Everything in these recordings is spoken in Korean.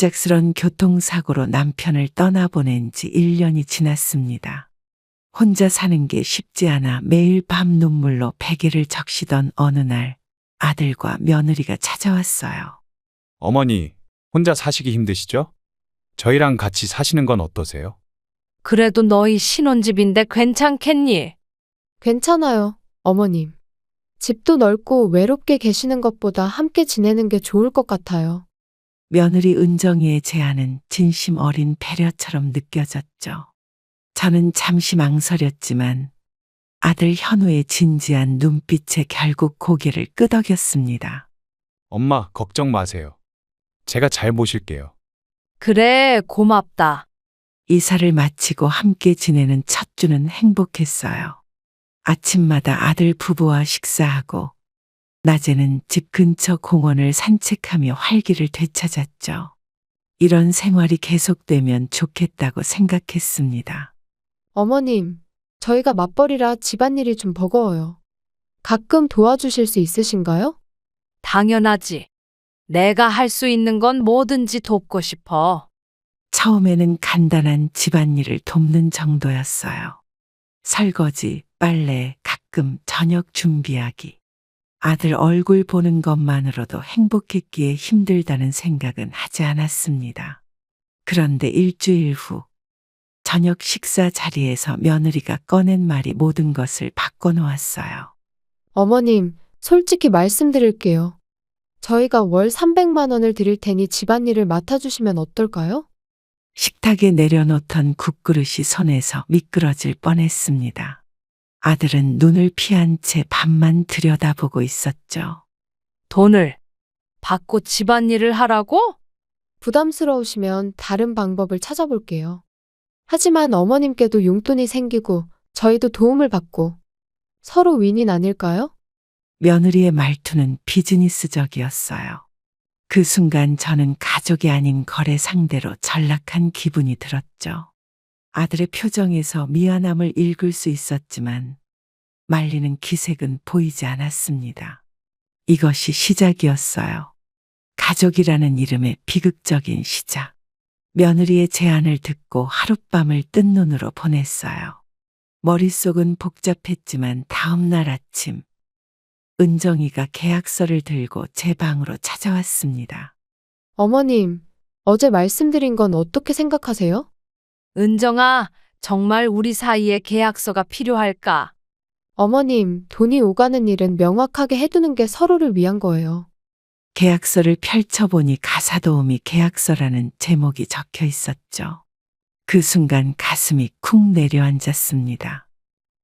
갑작스런 교통사고로 남편을 떠나보낸 지 1년이 지났습니다. 혼자 사는 게 쉽지 않아 매일 밤 눈물로 베개를 적시던 어느 날 아들과 며느리가 찾아왔어요. 어머니, 혼자 사시기 힘드시죠? 저희랑 같이 사시는 건 어떠세요? 그래도 너희 신혼집인데 괜찮겠니? 괜찮아요, 어머님. 집도 넓고 외롭게 계시는 것보다 함께 지내는 게 좋을 것 같아요. 며느리 은정이의 제안은 진심 어린 배려처럼 느껴졌죠. 저는 잠시 망설였지만 아들 현우의 진지한 눈빛에 결국 고개를 끄덕였습니다. 엄마, 걱정 마세요. 제가 잘 모실게요. 그래, 고맙다. 이사를 마치고 함께 지내는 첫 주는 행복했어요. 아침마다 아들 부부와 식사하고 낮에는 집 근처 공원을 산책하며 활기를 되찾았죠. 이런 생활이 계속되면 좋겠다고 생각했습니다. 어머님, 저희가 맞벌이라 집안일이 좀 버거워요. 가끔 도와주실 수 있으신가요? 당연하지. 내가 할 수 있는 건 뭐든지 돕고 싶어. 처음에는 간단한 집안일을 돕는 정도였어요. 설거지, 빨래, 가끔 저녁 준비하기. 아들 얼굴 보는 것만으로도 행복했기에 힘들다는 생각은 하지 않았습니다. 그런데 일주일 후 저녁 식사 자리에서 며느리가 꺼낸 말이 모든 것을 바꿔놓았어요. 어머님, 솔직히 말씀드릴게요. 저희가 월 300만 원을 드릴 테니 집안일을 맡아주시면 어떨까요? 식탁에 내려놓던 국그릇이 손에서 미끄러질 뻔했습니다. 아들은 눈을 피한 채 밥만 들여다보고 있었죠. 돈을 받고 집안일을 하라고? 부담스러우시면 다른 방법을 찾아볼게요. 하지만 어머님께도 용돈이 생기고 저희도 도움을 받고 서로 윈윈 아닐까요? 며느리의 말투는 비즈니스적이었어요. 그 순간 저는 가족이 아닌 거래 상대로 전락한 기분이 들었죠. 아들의 표정에서 미안함을 읽을 수 있었지만 말리는 기색은 보이지 않았습니다. 이것이 시작이었어요. 가족이라는 이름의 비극적인 시작. 며느리의 제안을 듣고 하룻밤을 뜬 눈으로 보냈어요. 머릿속은 복잡했지만 다음 날 아침 은정이가 계약서를 들고 제 방으로 찾아왔습니다. 어머님, 어제 말씀드린 건 어떻게 생각하세요? 은정아, 정말 우리 사이에 계약서가 필요할까? 어머님, 돈이 오가는 일은 명확하게 해두는 게 서로를 위한 거예요. 계약서를 펼쳐보니 가사도우미 계약서라는 제목이 적혀 있었죠. 그 순간 가슴이 쿵 내려앉았습니다.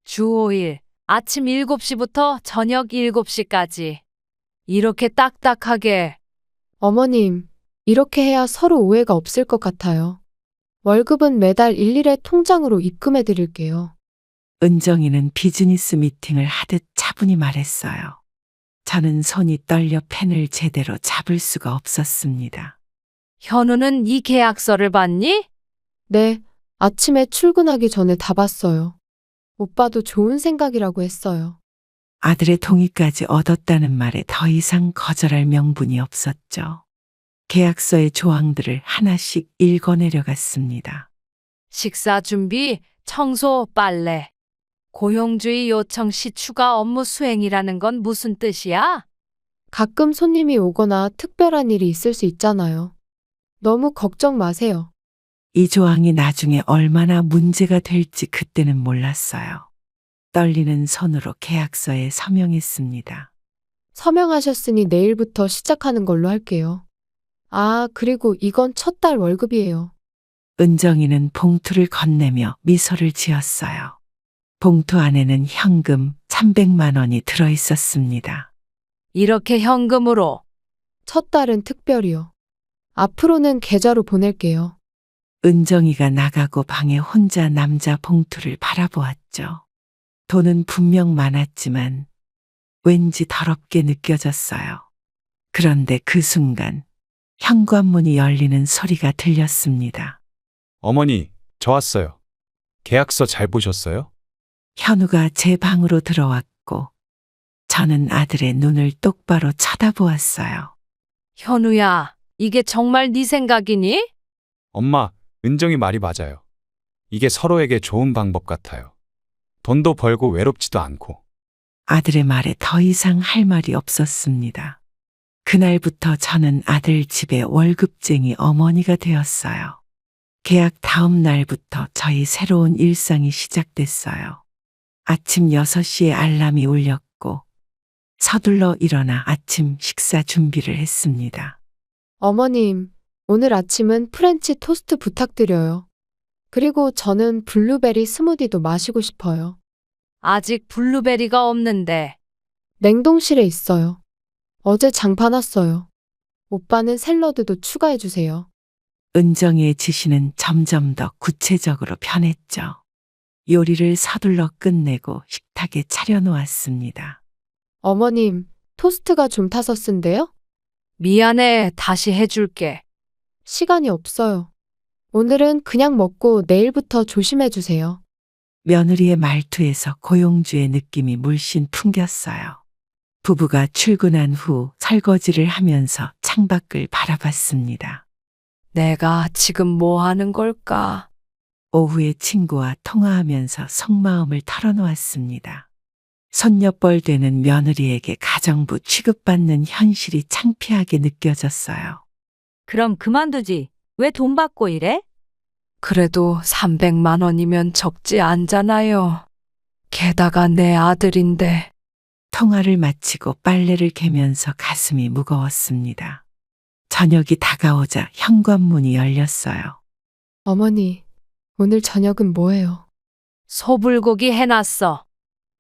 주 5일, 아침 7시부터 저녁 7시까지. 이렇게 딱딱하게. 어머님, 이렇게 해야 서로 오해가 없을 것 같아요. 월급은 매달 일일에 통장으로 입금해 드릴게요. 은정이는 비즈니스 미팅을 하듯 차분히 말했어요. 저는 손이 떨려 펜을 제대로 잡을 수가 없었습니다. 현우는 이 계약서를 봤니? 네, 아침에 출근하기 전에 다 봤어요. 오빠도 좋은 생각이라고 했어요. 아들의 동의까지 얻었다는 말에 더 이상 거절할 명분이 없었죠. 계약서의 조항들을 하나씩 읽어내려갔습니다. 식사 준비, 청소, 빨래. 고용주의 요청 시 추가 업무 수행이라는 건 무슨 뜻이야? 가끔 손님이 오거나 특별한 일이 있을 수 있잖아요. 너무 걱정 마세요. 이 조항이 나중에 얼마나 문제가 될지 그때는 몰랐어요. 떨리는 손으로 계약서에 서명했습니다. 서명하셨으니 내일부터 시작하는 걸로 할게요. 아, 그리고 이건 첫 달 월급이에요. 은정이는 봉투를 건네며 미소를 지었어요. 봉투 안에는 현금 300만 원이 들어 있었습니다. 이렇게 현금으로. 첫 달은 특별히요. 앞으로는 계좌로 보낼게요. 은정이가 나가고 방에 혼자 남자 봉투를 바라보았죠. 돈은 분명 많았지만 왠지 더럽게 느껴졌어요. 그런데 그 순간 현관문이 열리는 소리가 들렸습니다. 어머니, 저 왔어요. 계약서 잘 보셨어요? 현우가 제 방으로 들어왔고 저는 아들의 눈을 똑바로 쳐다보았어요. 현우야, 이게 정말 네 생각이니? 엄마, 은정이 말이 맞아요. 이게 서로에게 좋은 방법 같아요. 돈도 벌고 외롭지도 않고. 아들의 말에 더 이상 할 말이 없었습니다. 그날부터 저는 아들 집에 월급쟁이 어머니가 되었어요. 계약 다음 날부터 저희 새로운 일상이 시작됐어요. 아침 6시에 알람이 울렸고 서둘러 일어나 아침 식사 준비를 했습니다. 어머님, 오늘 아침은 프렌치 토스트 부탁드려요. 그리고 저는 블루베리 스무디도 마시고 싶어요. 아직 블루베리가 없는데. 냉동실에 있어요. 어제 장 봐놨어요. 오빠는 샐러드도 추가해 주세요. 은정이의 지시는 점점 더 구체적으로 변했죠. 요리를 서둘러 끝내고 식탁에 차려놓았습니다. 어머님, 토스트가 좀 타서 쓴데요? 미안해, 다시 해줄게. 시간이 없어요. 오늘은 그냥 먹고 내일부터 조심해 주세요. 며느리의 말투에서 고용주의 느낌이 물씬 풍겼어요. 부부가 출근한 후 설거지를 하면서 창밖을 바라봤습니다. 내가 지금 뭐 하는 걸까? 오후에 친구와 통화하면서 속마음을 털어놓았습니다. 손녀뻘 되는 며느리에게 가정부 취급받는 현실이 창피하게 느껴졌어요. 그럼 그만두지. 왜 돈 받고 이래? 그래도 300만 원이면 적지 않잖아요. 게다가 내 아들인데. 통화를 마치고 빨래를 개면서 가슴이 무거웠습니다. 저녁이 다가오자 현관문이 열렸어요. 어머니, 오늘 저녁은 뭐예요? 소불고기 해놨어.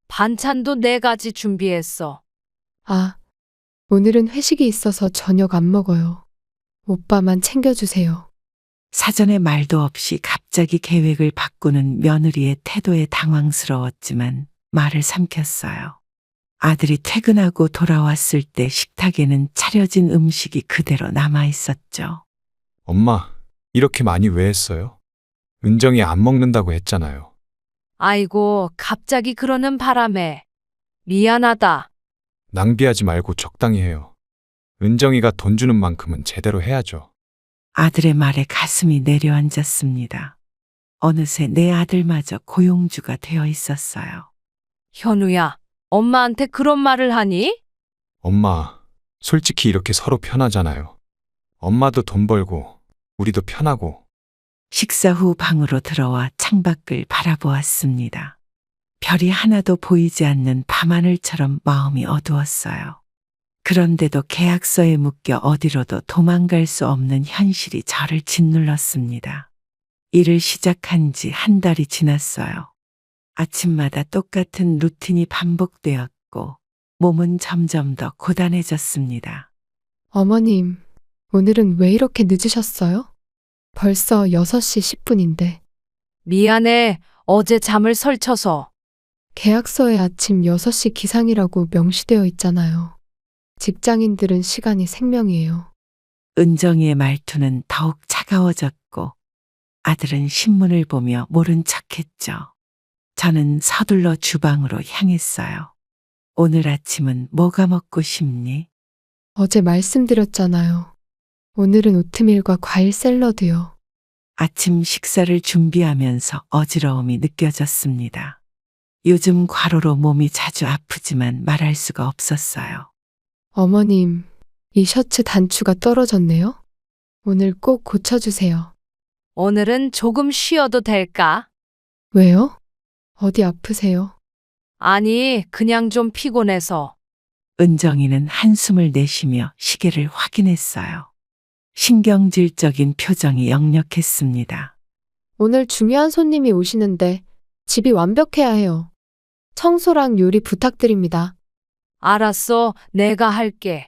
반찬도 4가지 준비했어. 아, 오늘은 회식이 있어서 저녁 안 먹어요. 오빠만 챙겨주세요. 사전에 말도 없이 갑자기 계획을 바꾸는 며느리의 태도에 당황스러웠지만 말을 삼켰어요. 아들이 퇴근하고 돌아왔을 때 식탁에는 차려진 음식이 그대로 남아 있었죠. 엄마, 이렇게 많이 왜 했어요? 은정이 안 먹는다고 했잖아요. 아이고, 갑자기 그러는 바람에. 미안하다. 낭비하지 말고 적당히 해요. 은정이가 돈 주는 만큼은 제대로 해야죠. 아들의 말에 가슴이 내려앉았습니다. 어느새 내 아들마저 고용주가 되어 있었어요. 현우야, 엄마한테 그런 말을 하니? 엄마, 솔직히 이렇게 서로 편하잖아요. 엄마도 돈 벌고, 우리도 편하고. 식사 후 방으로 들어와 창밖을 바라보았습니다. 별이 하나도 보이지 않는 밤하늘처럼 마음이 어두웠어요. 그런데도 계약서에 묶여 어디로도 도망갈 수 없는 현실이 저를 짓눌렀습니다. 일을 시작한 지 한 달이 지났어요. 아침마다 똑같은 루틴이 반복되었고 몸은 점점 더 고단해졌습니다. 어머님, 오늘은 왜 이렇게 늦으셨어요? 벌써 6시 10분인데. 미안해, 어제 잠을 설쳐서. 계약서에 아침 6시 기상이라고 명시되어 있잖아요. 직장인들은 시간이 생명이에요. 은정이의 말투는 더욱 차가워졌고 아들은 신문을 보며 모른 척했죠. 저는 서둘러 주방으로 향했어요. 오늘 아침은 뭐가 먹고 싶니? 어제 말씀드렸잖아요. 오늘은 오트밀과 과일 샐러드요. 아침 식사를 준비하면서 어지러움이 느껴졌습니다. 요즘 과로로 몸이 자주 아프지만 말할 수가 없었어요. 어머님, 이 셔츠 단추가 떨어졌네요. 오늘 꼭 고쳐주세요. 오늘은 조금 쉬어도 될까? 왜요? 어디 아프세요? 아니, 그냥 좀 피곤해서. 은정이는 한숨을 내쉬며 시계를 확인했어요. 신경질적인 표정이 역력했습니다. 오늘 중요한 손님이 오시는데 집이 완벽해야 해요. 청소랑 요리 부탁드립니다. 알았어, 내가 할게.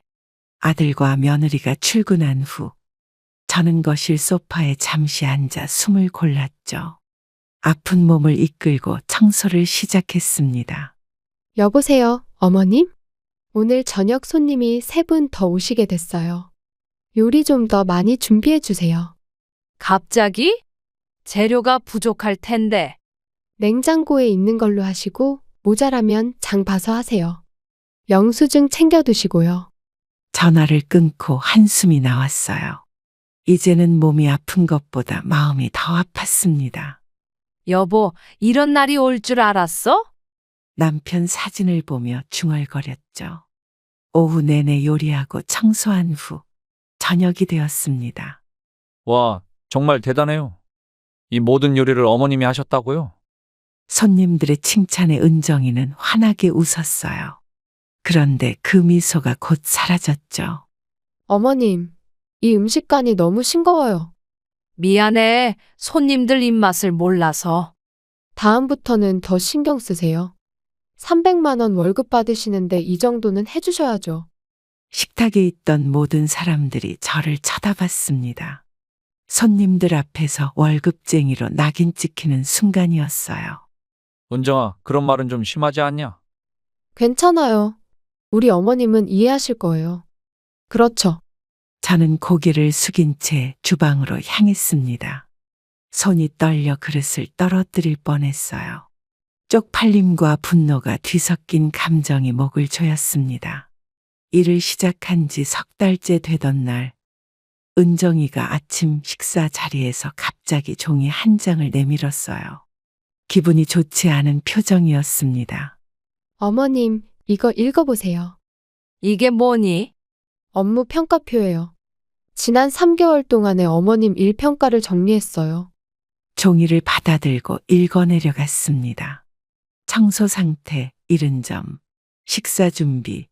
아들과 며느리가 출근한 후 저는 거실 소파에 잠시 앉아 숨을 골랐죠. 아픈 몸을 이끌고 청소를 시작했습니다. 여보세요, 어머님? 오늘 저녁 손님이 3분 더 오시게 됐어요. 요리 좀 더 많이 준비해 주세요. 갑자기? 재료가 부족할 텐데. 냉장고에 있는 걸로 하시고 모자라면 장 봐서 하세요. 영수증 챙겨 두시고요. 전화를 끊고 한숨이 나왔어요. 이제는 몸이 아픈 것보다 마음이 더 아팠습니다. 여보, 이런 날이 올 줄 알았어? 남편 사진을 보며 중얼거렸죠. 오후 내내 요리하고 청소한 후 저녁이 되었습니다. 와, 정말 대단해요. 이 모든 요리를 어머님이 하셨다고요? 손님들의 칭찬에 은정이는 환하게 웃었어요. 그런데 그 미소가 곧 사라졌죠. 어머님, 이 음식간이 너무 싱거워요. 미안해. 손님들 입맛을 몰라서. 다음부터는 더 신경 쓰세요. 300만 원 월급 받으시는데 이 정도는 해주셔야죠. 식탁에 있던 모든 사람들이 저를 쳐다봤습니다. 손님들 앞에서 월급쟁이로 낙인 찍히는 순간이었어요. 은정아, 그런 말은 좀 심하지 않냐? 괜찮아요. 우리 어머님은 이해하실 거예요. 그렇죠. 저는 고개를 숙인 채 주방으로 향했습니다. 손이 떨려 그릇을 떨어뜨릴 뻔했어요. 쪽팔림과 분노가 뒤섞인 감정이 목을 조였습니다. 일을 시작한 지 석 달째 되던 날, 은정이가 아침 식사 자리에서 갑자기 종이 한 장을 내밀었어요. 기분이 좋지 않은 표정이었습니다. 어머님, 이거 읽어보세요. 이게 뭐니? 업무 평가표예요. 지난 3개월 동안의 어머님 일 평가를 정리했어요. 종이를 받아들고 읽어내려갔습니다. 청소 상태 70점, 식사 준비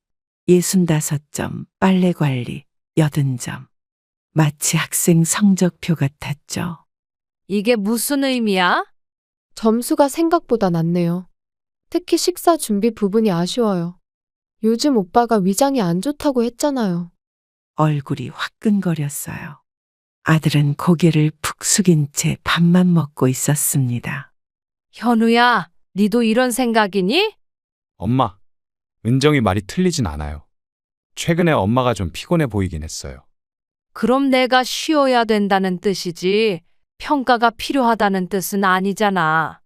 65점, 빨래 관리 80점. 마치 학생 성적표 같았죠. 이게 무슨 의미야? 점수가 생각보다 낮네요. 특히 식사 준비 부분이 아쉬워요. 요즘 오빠가 위장이 안 좋다고 했잖아요. 얼굴이 화끈거렸어요. 아들은 고개를 푹 숙인 채 밥만 먹고 있었습니다. 현우야, 니도 이런 생각이니? 엄마, 은정이 말이 틀리진 않아요. 최근에 엄마가 좀 피곤해 보이긴 했어요. 그럼 내가 쉬어야 된다는 뜻이지. 평가가 필요하다는 뜻은 아니잖아.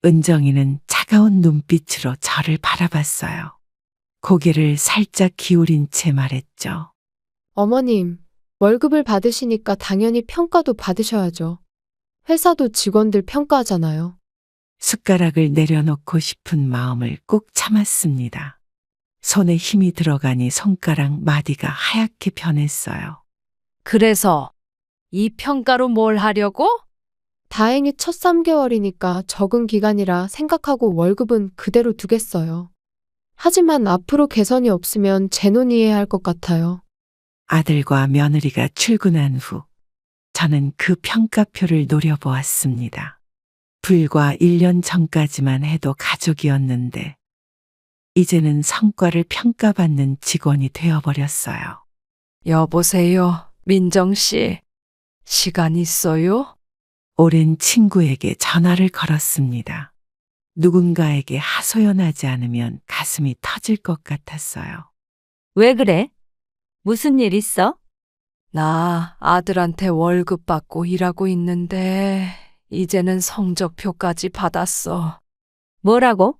은정이는 차가운 눈빛으로 저를 바라봤어요. 고개를 살짝 기울인 채 말했죠. 어머님, 월급을 받으시니까 당연히 평가도 받으셔야죠. 회사도 직원들 평가하잖아요. 숟가락을 내려놓고 싶은 마음을 꾹 참았습니다. 손에 힘이 들어가니 손가락 마디가 하얗게 변했어요. 그래서 이 평가로 뭘 하려고? 다행히 첫 3개월이니까 적응 기간이라 생각하고 월급은 그대로 두겠어요. 하지만 앞으로 개선이 없으면 재논의해야 할 것 같아요. 아들과 며느리가 출근한 후 저는 그 평가표를 노려보았습니다. 불과 1년 전까지만 해도 가족이었는데 이제는 성과를 평가받는 직원이 되어버렸어요. 여보세요, 민정 씨. 시간 있어요? 오랜 친구에게 전화를 걸었습니다. 누군가에게 하소연하지 않으면 가슴이 터질 것 같았어요. 왜 그래? 무슨 일 있어? 나 아들한테 월급 받고 일하고 있는데 이제는 성적표까지 받았어. 뭐라고?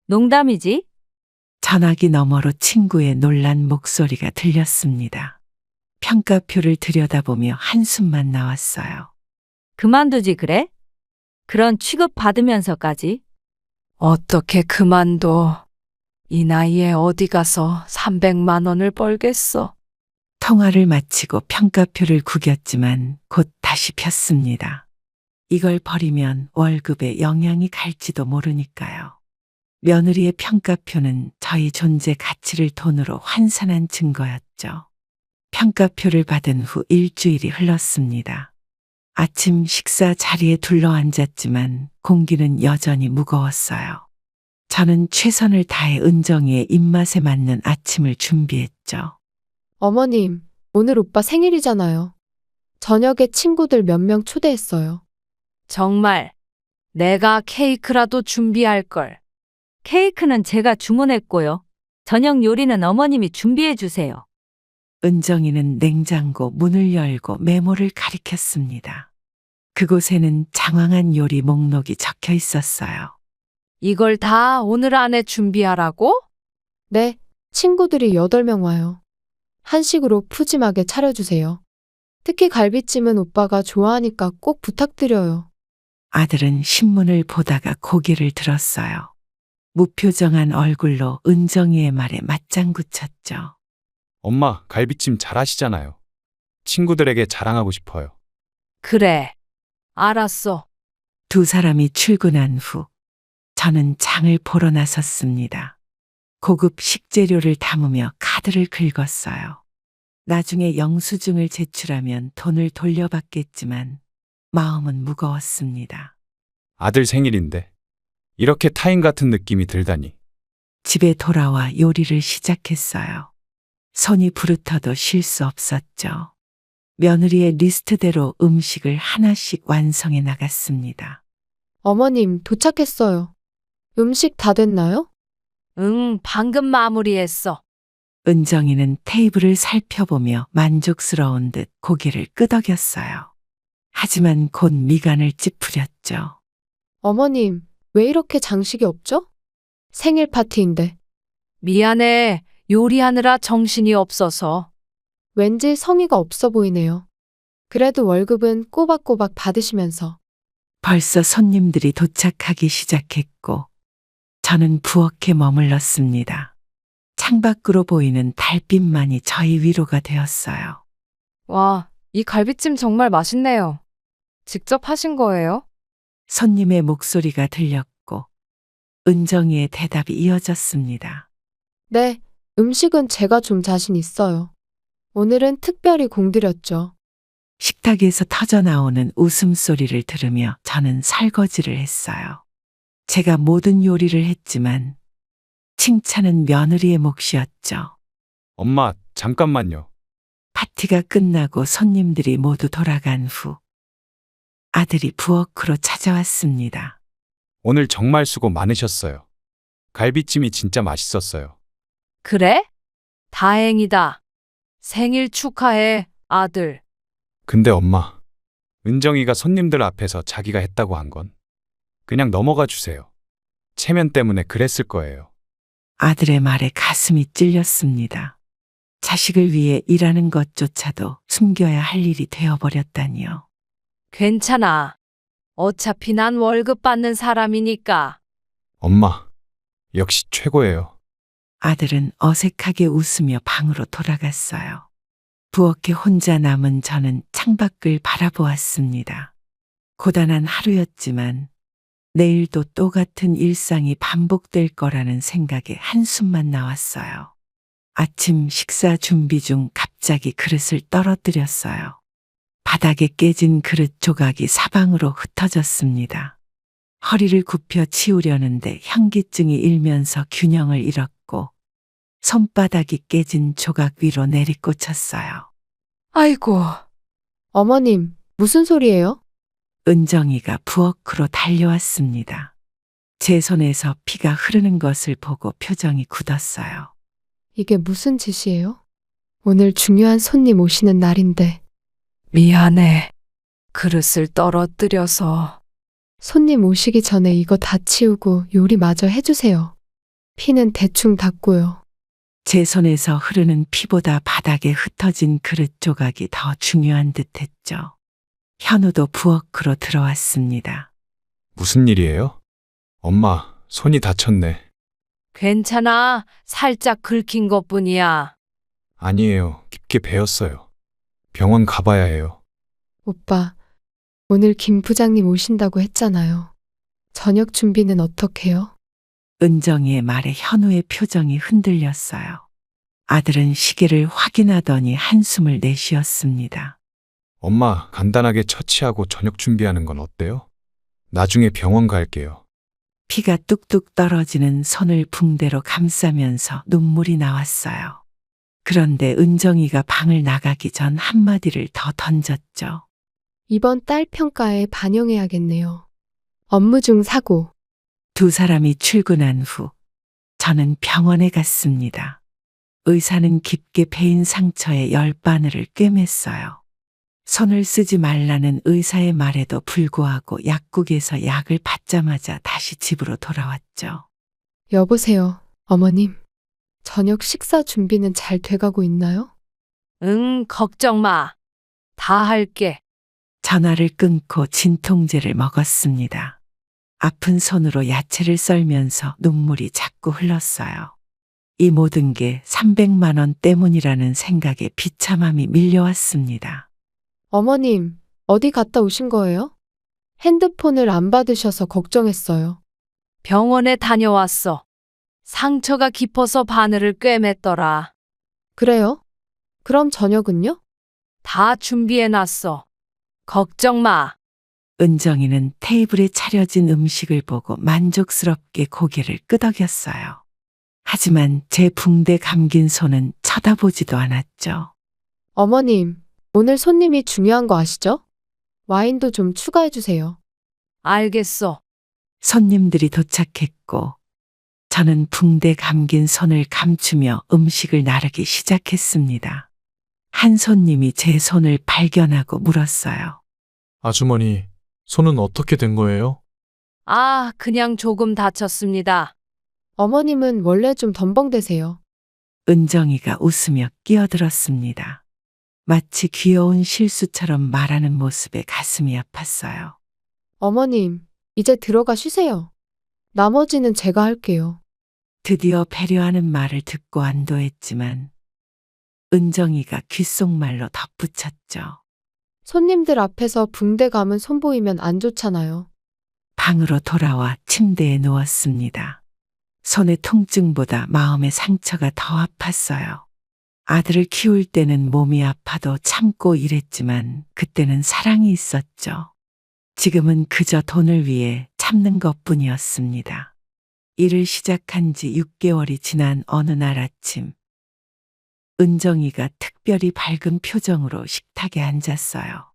농담이지? 전화기 너머로 친구의 놀란 목소리가 들렸습니다. 평가표를 들여다보며 한숨만 나왔어요. 그만두지 그래? 그런 취급 받으면서까지? 어떻게 그만둬. 이 나이에 어디 가서 300만 원을 벌겠어. 통화를 마치고 평가표를 구겼지만 곧 다시 폈습니다. 이걸 버리면 월급에 영향이 갈지도 모르니까요. 며느리의 평가표는 저희 존재 가치를 돈으로 환산한 증거였죠. 평가표를 받은 후 일주일이 흘렀습니다. 아침 식사 자리에 둘러앉았지만 공기는 여전히 무거웠어요. 저는 최선을 다해 은정이의 입맛에 맞는 아침을 준비했죠. 어머님, 오늘 오빠 생일이잖아요. 저녁에 친구들 몇 명 초대했어요. 정말 내가 케이크라도 준비할 걸. 케이크는 제가 주문했고요. 저녁 요리는 어머님이 준비해 주세요. 은정이는 냉장고 문을 열고 메모를 가리켰습니다. 그곳에는 장황한 요리 목록이 적혀 있었어요. 이걸 다 오늘 안에 준비하라고? 네, 친구들이 8명 와요. 한식으로 푸짐하게 차려주세요. 특히 갈비찜은 오빠가 좋아하니까 꼭 부탁드려요. 아들은 신문을 보다가 고개를 들었어요. 무표정한 얼굴로 은정이의 말에 맞장구 쳤죠. 엄마, 갈비찜 잘하시잖아요. 친구들에게 자랑하고 싶어요. 그래. 알았어. 두 사람이 출근한 후 저는 장을 보러 나섰습니다. 고급 식재료를 담으며 카드를 긁었어요. 나중에 영수증을 제출하면 돈을 돌려받겠지만 마음은 무거웠습니다. 아들 생일인데 이렇게 타인 같은 느낌이 들다니. 집에 돌아와 요리를 시작했어요. 손이 부르터도 쉴 수 없었죠. 며느리의 리스트대로 음식을 하나씩 완성해 나갔습니다. 어머님, 도착했어요. 음식 다 됐나요? 응, 방금 마무리했어. 은정이는 테이블을 살펴보며 만족스러운 듯 고개를 끄덕였어요. 하지만 곧 미간을 찌푸렸죠. 어머님, 왜 이렇게 장식이 없죠? 생일 파티인데. 미안해. 요리하느라 정신이 없어서. 왠지 성의가 없어 보이네요. 그래도 월급은 꼬박꼬박 받으시면서. 벌써 손님들이 도착하기 시작했고 저는 부엌에 머물렀습니다. 창밖으로 보이는 달빛만이 저희 위로가 되었어요. 와, 이 갈비찜 정말 맛있네요. 직접 하신 거예요? 손님의 목소리가 들렸고 은정이의 대답이 이어졌습니다. 네, 음식은 제가 좀 자신 있어요. 오늘은 특별히 공들였죠. 식탁에서 터져나오는 웃음소리를 들으며 저는 설거지를 했어요. 제가 모든 요리를 했지만 칭찬은 며느리의 몫이었죠. 엄마, 잠깐만요. 파티가 끝나고 손님들이 모두 돌아간 후 아들이 부엌으로 찾아왔습니다. 오늘 정말 수고 많으셨어요. 갈비찜이 진짜 맛있었어요. 그래? 다행이다. 생일 축하해, 아들. 근데 엄마, 은정이가 손님들 앞에서 자기가 했다고 한 건 그냥 넘어가 주세요. 체면 때문에 그랬을 거예요. 아들의 말에 가슴이 찔렸습니다. 자식을 위해 일하는 것조차도 숨겨야 할 일이 되어버렸다니요. 괜찮아. 어차피 난 월급 받는 사람이니까. 엄마, 역시 최고예요. 아들은 어색하게 웃으며 방으로 돌아갔어요. 부엌에 혼자 남은 저는 창밖을 바라보았습니다. 고단한 하루였지만 내일도 똑같은 일상이 반복될 거라는 생각에 한숨만 나왔어요. 아침 식사 준비 중 갑자기 그릇을 떨어뜨렸어요. 바닥에 깨진 그릇 조각이 사방으로 흩어졌습니다. 허리를 굽혀 치우려는데 현기증이 일면서 균형을 잃었고 손바닥이 깨진 조각 위로 내리꽂혔어요. 아이고, 어머님, 무슨 소리예요? 은정이가 부엌으로 달려왔습니다. 제 손에서 피가 흐르는 것을 보고 표정이 굳었어요. 이게 무슨 짓이에요? 오늘 중요한 손님 오시는 날인데. 미안해. 그릇을 떨어뜨려서. 손님 오시기 전에 이거 다 치우고 요리 마저 해주세요. 피는 대충 닦고요. 제 손에서 흐르는 피보다 바닥에 흩어진 그릇 조각이 더 중요한 듯했죠. 현우도 부엌으로 들어왔습니다. 무슨 일이에요? 엄마, 손이 다쳤네. 괜찮아. 살짝 긁힌 것뿐이야. 아니에요. 깊게 베었어요. 병원 가봐야 해요. 오빠, 오늘 김 부장님 오신다고 했잖아요. 저녁 준비는 어떻게 해요? 은정이의 말에 현우의 표정이 흔들렸어요. 아들은 시계를 확인하더니 한숨을 내쉬었습니다. 엄마, 간단하게 처치하고 저녁 준비하는 건 어때요? 나중에 병원 갈게요. 피가 뚝뚝 떨어지는 손을 붕대로 감싸면서 눈물이 나왔어요. 그런데 은정이가 방을 나가기 전 한마디를 더 던졌죠. 이번 달 평가에 반영해야겠네요. 업무 중 사고. 두 사람이 출근한 후 저는 병원에 갔습니다. 의사는 깊게 베인 상처에 열바늘을 꿰맸어요. 손을 쓰지 말라는 의사의 말에도 불구하고 약국에서 약을 받자마자 다시 집으로 돌아왔죠. 여보세요, 어머님. 저녁 식사 준비는 잘 돼가고 있나요? 응, 걱정 마. 다 할게. 전화를 끊고 진통제를 먹었습니다. 아픈 손으로 야채를 썰면서 눈물이 자꾸 흘렀어요. 이 모든 게 300만 원 때문이라는 생각에 비참함이 밀려왔습니다. 어머님, 어디 갔다 오신 거예요? 핸드폰을 안 받으셔서 걱정했어요. 병원에 다녀왔어. 상처가 깊어서 바늘을 꿰맸더라. 그래요? 그럼 저녁은요? 다 준비해놨어. 걱정 마. 은정이는 테이블에 차려진 음식을 보고 만족스럽게 고개를 끄덕였어요. 하지만 제 붕대 감긴 손은 쳐다보지도 않았죠. 어머님, 오늘 손님이 중요한 거 아시죠? 와인도 좀 추가해 주세요. 알겠어. 손님들이 도착했고 저는 붕대 감긴 손을 감추며 음식을 나르기 시작했습니다. 한 손님이 제 손을 발견하고 물었어요. 아주머니, 손은 어떻게 된 거예요? 아, 그냥 조금 다쳤습니다. 어머님은 원래 좀 덤벙대세요. 은정이가 웃으며 끼어들었습니다. 마치 귀여운 실수처럼 말하는 모습에 가슴이 아팠어요. 어머님, 이제 들어가 쉬세요. 나머지는 제가 할게요. 드디어 배려하는 말을 듣고 안도했지만 은정이가 귓속말로 덧붙였죠. 손님들 앞에서 붕대 감은 손 보이면 안 좋잖아요. 방으로 돌아와 침대에 누웠습니다. 손의 통증보다 마음의 상처가 더 아팠어요. 아들을 키울 때는 몸이 아파도 참고 일했지만 그때는 사랑이 있었죠. 지금은 그저 돈을 위해 참는 것뿐이었습니다. 일을 시작한 지 6개월이 지난 어느 날 아침, 은정이가 특별히 밝은 표정으로 식탁에 앉았어요.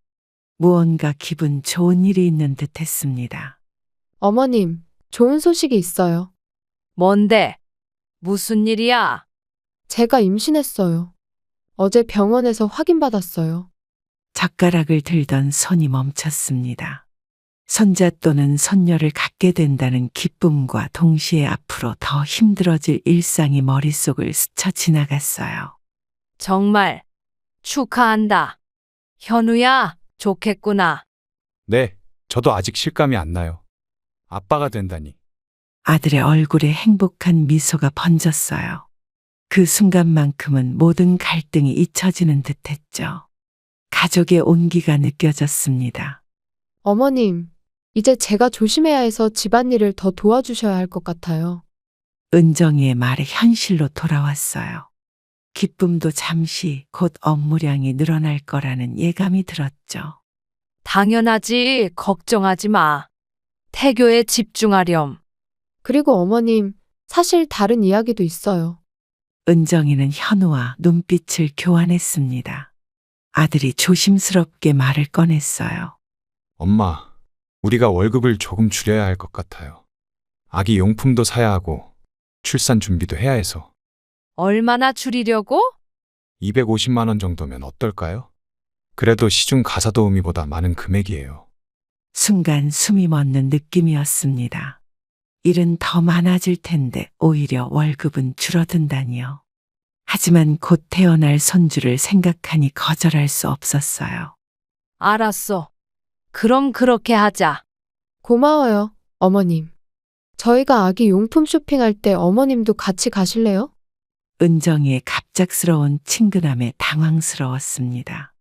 무언가 기분 좋은 일이 있는 듯 했습니다. 어머님, 좋은 소식이 있어요. 뭔데? 무슨 일이야? 제가 임신했어요. 어제 병원에서 확인받았어요. 젓가락을 들던 손이 멈췄습니다. 손자 또는 손녀를 갖게 된다는 기쁨과 동시에 앞으로 더 힘들어질 일상이 머릿속을 스쳐 지나갔어요. 정말 축하한다. 현우야, 좋겠구나. 네, 저도 아직 실감이 안 나요. 아빠가 된다니. 아들의 얼굴에 행복한 미소가 번졌어요. 그 순간만큼은 모든 갈등이 잊혀지는 듯했죠. 가족의 온기가 느껴졌습니다. 어머님, 이제 제가 조심해야 해서 집안일을 더 도와주셔야 할 것 같아요. 은정이의 말에 현실로 돌아왔어요. 기쁨도 잠시 곧 업무량이 늘어날 거라는 예감이 들었죠. 당연하지. 걱정하지 마. 태교에 집중하렴. 그리고 어머님, 사실 다른 이야기도 있어요. 은정이는 현우와 눈빛을 교환했습니다. 아들이 조심스럽게 말을 꺼냈어요. 엄마, 우리가 월급을 조금 줄여야 할 것 같아요. 아기 용품도 사야 하고 출산 준비도 해야 해서 얼마나 줄이려고? 250만 원 정도면 어떨까요? 그래도 시중 가사 도우미보다 많은 금액이에요. 순간 숨이 멎는 느낌이었습니다. 일은 더 많아질 텐데 오히려 월급은 줄어든다니요. 하지만 곧 태어날 손주를 생각하니 거절할 수 없었어요. 알았어. 그럼 그렇게 하자. 고마워요, 어머님. 저희가 아기 용품 쇼핑할 때 어머님도 같이 가실래요? 은정이의 갑작스러운 친근함에 당황스러웠습니다.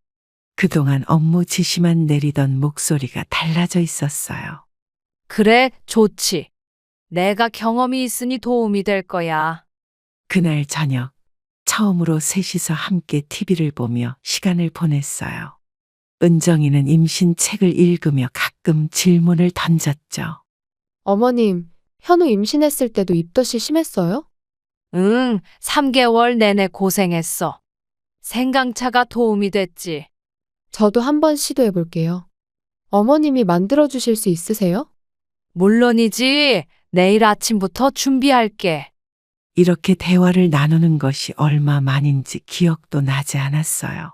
그동안 업무 지시만 내리던 목소리가 달라져 있었어요. 그래, 좋지. 내가 경험이 있으니 도움이 될 거야. 그날 저녁 처음으로 셋이서 함께 TV를 보며 시간을 보냈어요. 은정이는 임신 책을 읽으며 가끔 질문을 던졌죠. 어머님, 현우 임신했을 때도 입덧이 심했어요? 응, 3개월 내내 고생했어. 생강차가 도움이 됐지. 저도 한번 시도해 볼게요. 어머님이 만들어 주실 수 있으세요? 물론이지. 내일 아침부터 준비할게. 이렇게 대화를 나누는 것이 얼마 만인지 기억도 나지 않았어요.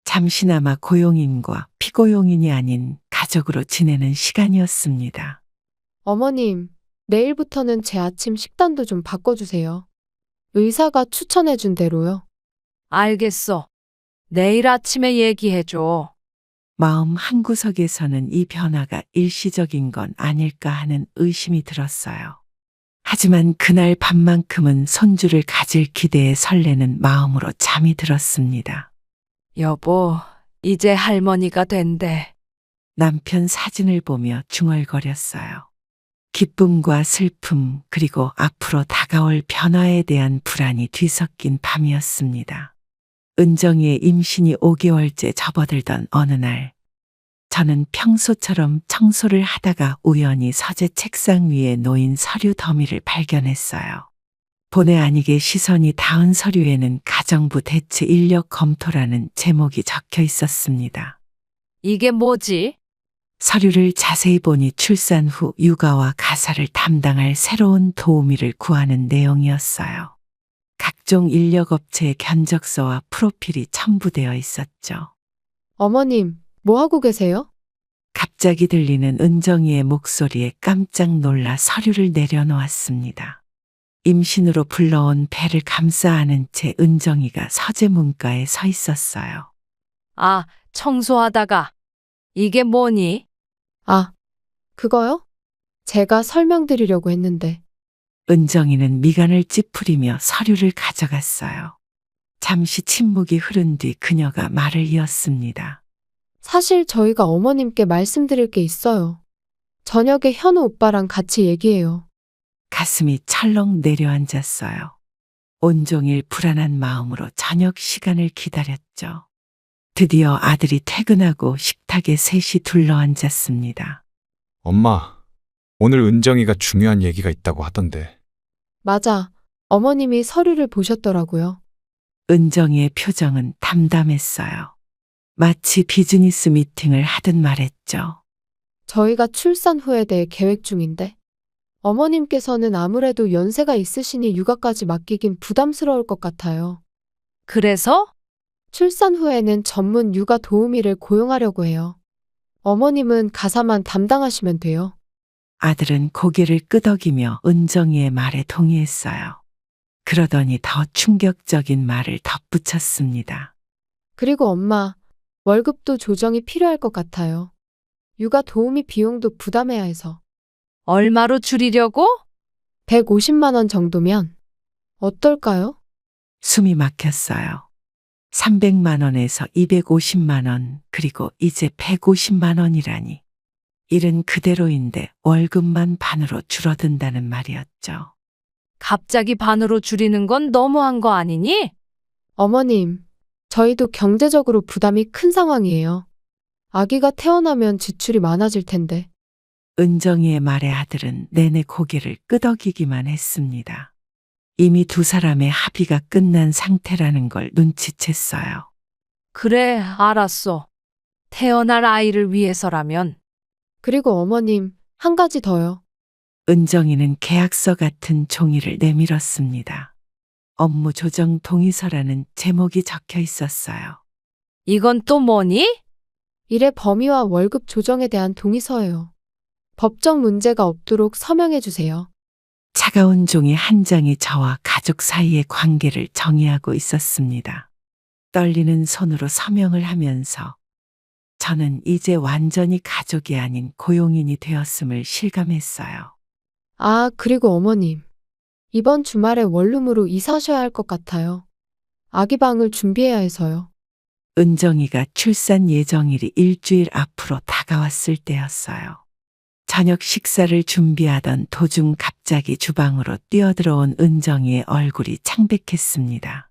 잠시나마 고용인과 피고용인이 아닌 가족으로 지내는 시간이었습니다. 어머님, 내일부터는 제 아침 식단도 좀 바꿔주세요. 의사가 추천해 준 대로요. 알겠어. 내일 아침에 얘기해줘. 마음 한구석에서는 이 변화가 일시적인 건 아닐까 하는 의심이 들었어요. 하지만 그날 밤만큼은 손주를 가질 기대에 설레는 마음으로 잠이 들었습니다. 여보, 이제 할머니가 된대. 남편 사진을 보며 중얼거렸어요. 기쁨과 슬픔, 그리고 앞으로 다가올 변화에 대한 불안이 뒤섞인 밤이었습니다. 은정이의 임신이 5개월째 접어들던 어느 날, 저는 평소처럼 청소를 하다가 우연히 서재 책상 위에 놓인 서류 더미를 발견했어요. 본의 아니게 시선이 닿은 서류에는 가정부 대체 인력 검토라는 제목이 적혀 있었습니다. 이게 뭐지? 서류를 자세히 보니 출산 후 육아와 가사를 담당할 새로운 도우미를 구하는 내용이었어요. 각종 인력업체의 견적서와 프로필이 첨부되어 있었죠. 어머님, 뭐 하고 계세요? 갑자기 들리는 은정이의 목소리에 깜짝 놀라 서류를 내려놓았습니다. 임신으로 불러온 배를 감싸 안은 채 은정이가 서재 문가에 서 있었어요. 아, 청소하다가. 이게 뭐니? 아, 그거요? 제가 설명드리려고 했는데. 은정이는 미간을 찌푸리며 서류를 가져갔어요. 잠시 침묵이 흐른 뒤 그녀가 말을 이었습니다. 사실 저희가 어머님께 말씀드릴 게 있어요. 저녁에 현우 오빠랑 같이 얘기해요. 가슴이 철렁 내려앉았어요. 온종일 불안한 마음으로 저녁 시간을 기다렸죠. 드디어 아들이 퇴근하고 식탁에 셋이 둘러앉았습니다. 엄마, 오늘 은정이가 중요한 얘기가 있다고 하던데. 맞아. 어머님이 서류를 보셨더라고요. 은정이의 표정은 담담했어요. 마치 비즈니스 미팅을 하듯 말했죠. 저희가 출산 후에 대해 계획 중인데. 어머님께서는 아무래도 연세가 있으시니 육아까지 맡기긴 부담스러울 것 같아요. 그래서? 출산 후에는 전문 육아 도우미를 고용하려고 해요. 어머님은 가사만 담당하시면 돼요. 아들은 고개를 끄덕이며 은정이의 말에 동의했어요. 그러더니 더 충격적인 말을 덧붙였습니다. 그리고 엄마, 월급도 조정이 필요할 것 같아요. 육아 도우미 비용도 부담해야 해서. 얼마로 줄이려고? 150만 원 정도면 어떨까요? 숨이 막혔어요. 300만 원에서 250만 원, 그리고 이제 150만 원이라니. 일은 그대로인데 월급만 반으로 줄어든다는 말이었죠. 갑자기 반으로 줄이는 건 너무한 거 아니니? 어머님, 저희도 경제적으로 부담이 큰 상황이에요. 아기가 태어나면 지출이 많아질 텐데. 은정이의 말에 아들은 내내 고개를 끄덕이기만 했습니다. 이미 두 사람의 합의가 끝난 상태라는 걸 눈치챘어요. 그래, 알았어. 태어날 아이를 위해서라면. 그리고 어머님, 한 가지 더요. 은정이는 계약서 같은 종이를 내밀었습니다. 업무 조정 동의서라는 제목이 적혀 있었어요. 이건 또 뭐니? 일의 범위와 월급 조정에 대한 동의서예요. 법적 문제가 없도록 서명해 주세요. 차가운 종이 한 장이 저와 가족 사이의 관계를 정의하고 있었습니다. 떨리는 손으로 서명을 하면서 저는 이제 완전히 가족이 아닌 고용인이 되었음을 실감했어요. 아, 그리고 어머님. 이번 주말에 원룸으로 이사하셔야 할 것 같아요. 아기 방을 준비해야 해서요. 은정이가 출산 예정일이 일주일 앞으로 다가왔을 때였어요. 저녁 식사를 준비하던 도중 갑자기 주방으로 뛰어들어온 은정이의 얼굴이 창백했습니다.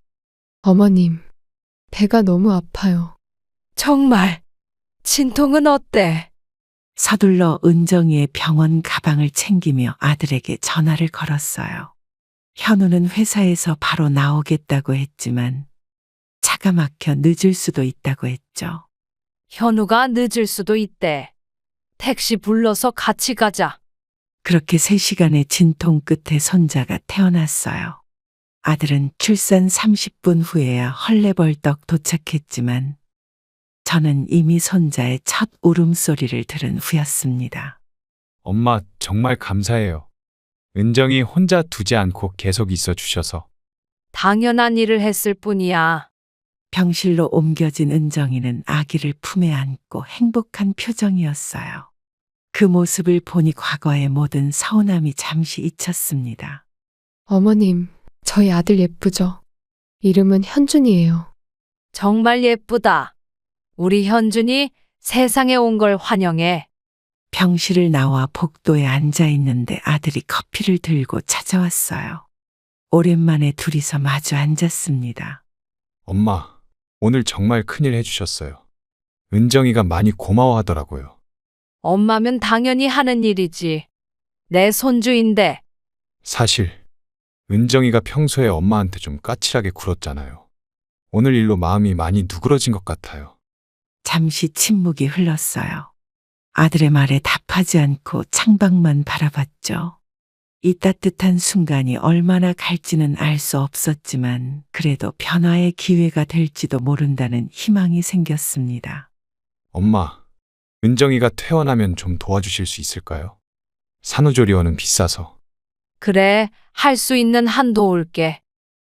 어머님, 배가 너무 아파요. 정말. 진통은 어때? 서둘러 은정이의 병원 가방을 챙기며 아들에게 전화를 걸었어요. 현우는 회사에서 바로 나오겠다고 했지만 차가 막혀 늦을 수도 있다고 했죠. 현우가 늦을 수도 있대. 택시 불러서 같이 가자. 그렇게 3시간의 진통 끝에 손자가 태어났어요. 아들은 출산 30분 후에야 헐레벌떡 도착했지만 저는 이미 손자의 첫 울음소리를 들은 후였습니다. 엄마, 정말 감사해요. 은정이 혼자 두지 않고 계속 있어 주셔서. 당연한 일을 했을 뿐이야. 병실로 옮겨진 은정이는 아기를 품에 안고 행복한 표정이었어요. 그 모습을 보니 과거의 모든 서운함이 잠시 잊혔습니다. 어머님, 저희 아들 예쁘죠? 이름은 현준이에요. 정말 예쁘다. 우리 현준이 세상에 온 걸 환영해. 병실을 나와 복도에 앉아 있는데 아들이 커피를 들고 찾아왔어요. 오랜만에 둘이서 마주 앉았습니다. 엄마, 오늘 정말 큰일 해주셨어요. 은정이가 많이 고마워하더라고요. 엄마면 당연히 하는 일이지. 내 손주인데. 사실 은정이가 평소에 엄마한테 좀 까칠하게 굴었잖아요. 오늘 일로 마음이 많이 누그러진 것 같아요. 잠시 침묵이 흘렀어요. 아들의 말에 답하지 않고 창밖만 바라봤죠. 이 따뜻한 순간이 얼마나 갈지는 알 수 없었지만 그래도 변화의 기회가 될지도 모른다는 희망이 생겼습니다. 엄마, 은정이가 퇴원하면 좀 도와주실 수 있을까요? 산후조리원은 비싸서. 그래, 할 수 있는 한 도울게.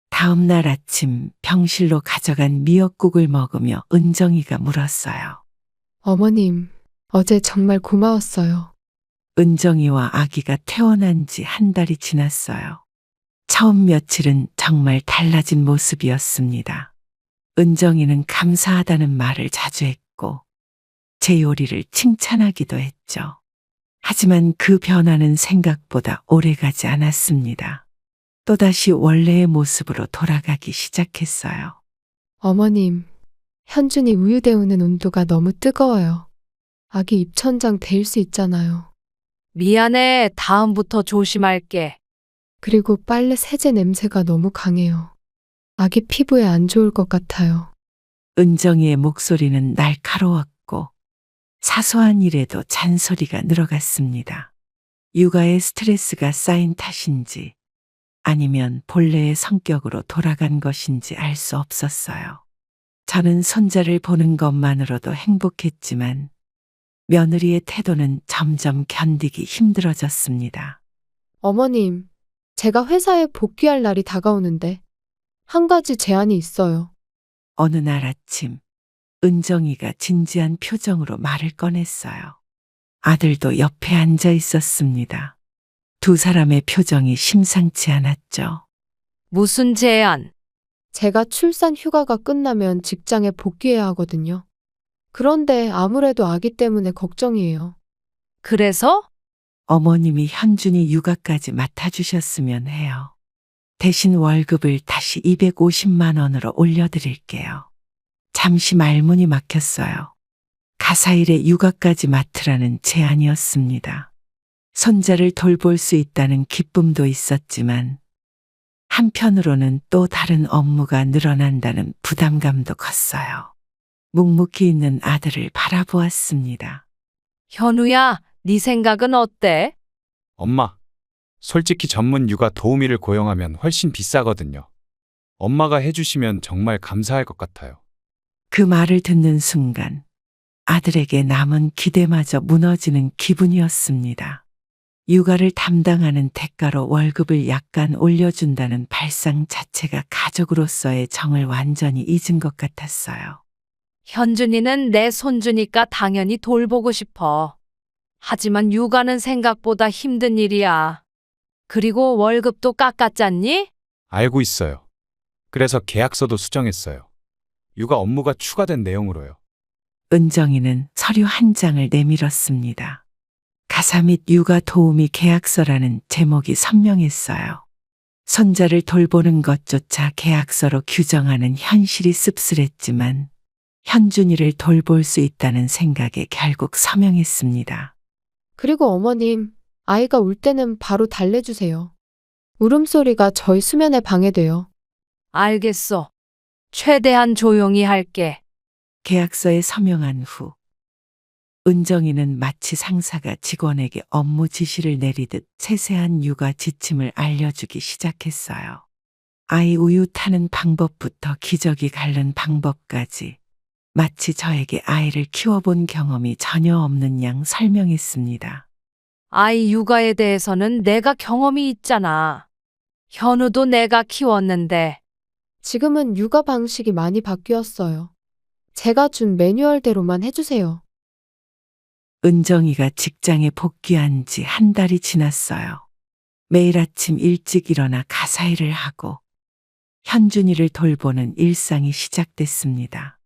다음 날 아침 병실로 가져간 미역국을 먹으며 은정이가 물었어요. 어머님, 어제 정말 고마웠어요. 은정이와 아기가 퇴원한 지 한 달이 지났어요. 처음 며칠은 정말 달라진 모습이었습니다. 은정이는 감사하다는 말을 자주 했고 제 요리를 칭찬하기도 했죠. 하지만 그 변화는 생각보다 오래가지 않았습니다. 또다시 원래의 모습으로 돌아가기 시작했어요. 어머님, 현준이 우유 데우는 온도가 너무 뜨거워요. 아기 입천장 데일 수 있잖아요. 미안해. 다음부터 조심할게. 그리고 빨래 세제 냄새가 너무 강해요. 아기 피부에 안 좋을 것 같아요. 은정이의 목소리는 날카로웠고 사소한 일에도 잔소리가 늘어갔습니다. 육아에 스트레스가 쌓인 탓인지 아니면 본래의 성격으로 돌아간 것인지 알 수 없었어요. 저는 손자를 보는 것만으로도 행복했지만 며느리의 태도는 점점 견디기 힘들어졌습니다. 어머님, 제가 회사에 복귀할 날이 다가오는데 한 가지 제안이 있어요. 어느 날 아침 은정이가 진지한 표정으로 말을 꺼냈어요. 아들도 옆에 앉아 있었습니다. 두 사람의 표정이 심상치 않았죠. 무슨 제안? 제가 출산 휴가가 끝나면 직장에 복귀해야 하거든요. 그런데 아무래도 아기 때문에 걱정이에요. 그래서? 어머님이 현준이 육아까지 맡아주셨으면 해요. 대신 월급을 다시 250만 원으로 올려드릴게요. 잠시 말문이 막혔어요. 가사일에 육아까지 맡으라는 제안이었습니다. 손자를 돌볼 수 있다는 기쁨도 있었지만 한편으로는 또 다른 업무가 늘어난다는 부담감도 컸어요. 묵묵히 있는 아들을 바라보았습니다. 현우야, 네 생각은 어때? 엄마, 솔직히 전문 육아 도우미를 고용하면 훨씬 비싸거든요. 엄마가 해주시면 정말 감사할 것 같아요. 그 말을 듣는 순간 아들에게 남은 기대마저 무너지는 기분이었습니다. 육아를 담당하는 대가로 월급을 약간 올려준다는 발상 자체가 가족으로서의 정을 완전히 잊은 것 같았어요. 현준이는 내 손주니까 당연히 돌보고 싶어. 하지만 육아는 생각보다 힘든 일이야. 그리고 월급도 깎았잖니? 알고 있어요. 그래서 계약서도 수정했어요. 육아 업무가 추가된 내용으로요. 은정이는 서류 한 장을 내밀었습니다. 가사 및 육아 도우미 계약서라는 제목이 선명했어요. 손자를 돌보는 것조차 계약서로 규정하는 현실이 씁쓸했지만 현준이를 돌볼 수 있다는 생각에 결국 서명했습니다. 그리고 어머님, 아이가 울 때는 바로 달래주세요. 울음소리가 저희 수면에 방해돼요. 알겠어. 최대한 조용히 할게. 계약서에 서명한 후 은정이는 마치 상사가 직원에게 업무 지시를 내리듯 세세한 육아 지침을 알려주기 시작했어요. 아이 우유 타는 방법부터 기저귀 갈는 방법까지 마치 저에게 아이를 키워본 경험이 전혀 없는 양 설명했습니다. 아이 육아에 대해서는 내가 경험이 있잖아. 현우도 내가 키웠는데. 지금은 육아 방식이 많이 바뀌었어요. 제가 준 매뉴얼대로만 해주세요. 은정이가 직장에 복귀한 지 한 달이 지났어요. 매일 아침 일찍 일어나 가사일을 하고 현준이를 돌보는 일상이 시작됐습니다.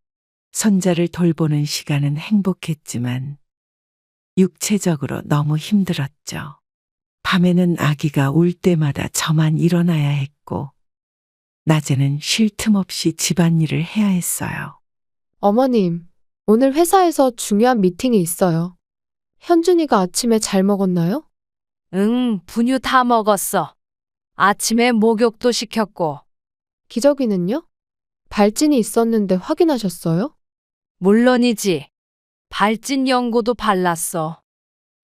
손자를 돌보는 시간은 행복했지만 육체적으로 너무 힘들었죠. 밤에는 아기가 울 때마다 저만 일어나야 했고 낮에는 쉴 틈 없이 집안일을 해야 했어요. 어머님, 오늘 회사에서 중요한 미팅이 있어요. 현준이가 아침에 잘 먹었나요? 응, 분유 다 먹었어. 아침에 목욕도 시켰고. 기저귀는요? 발진이 있었는데 확인하셨어요? 물론이지. 발진 연고도 발랐어.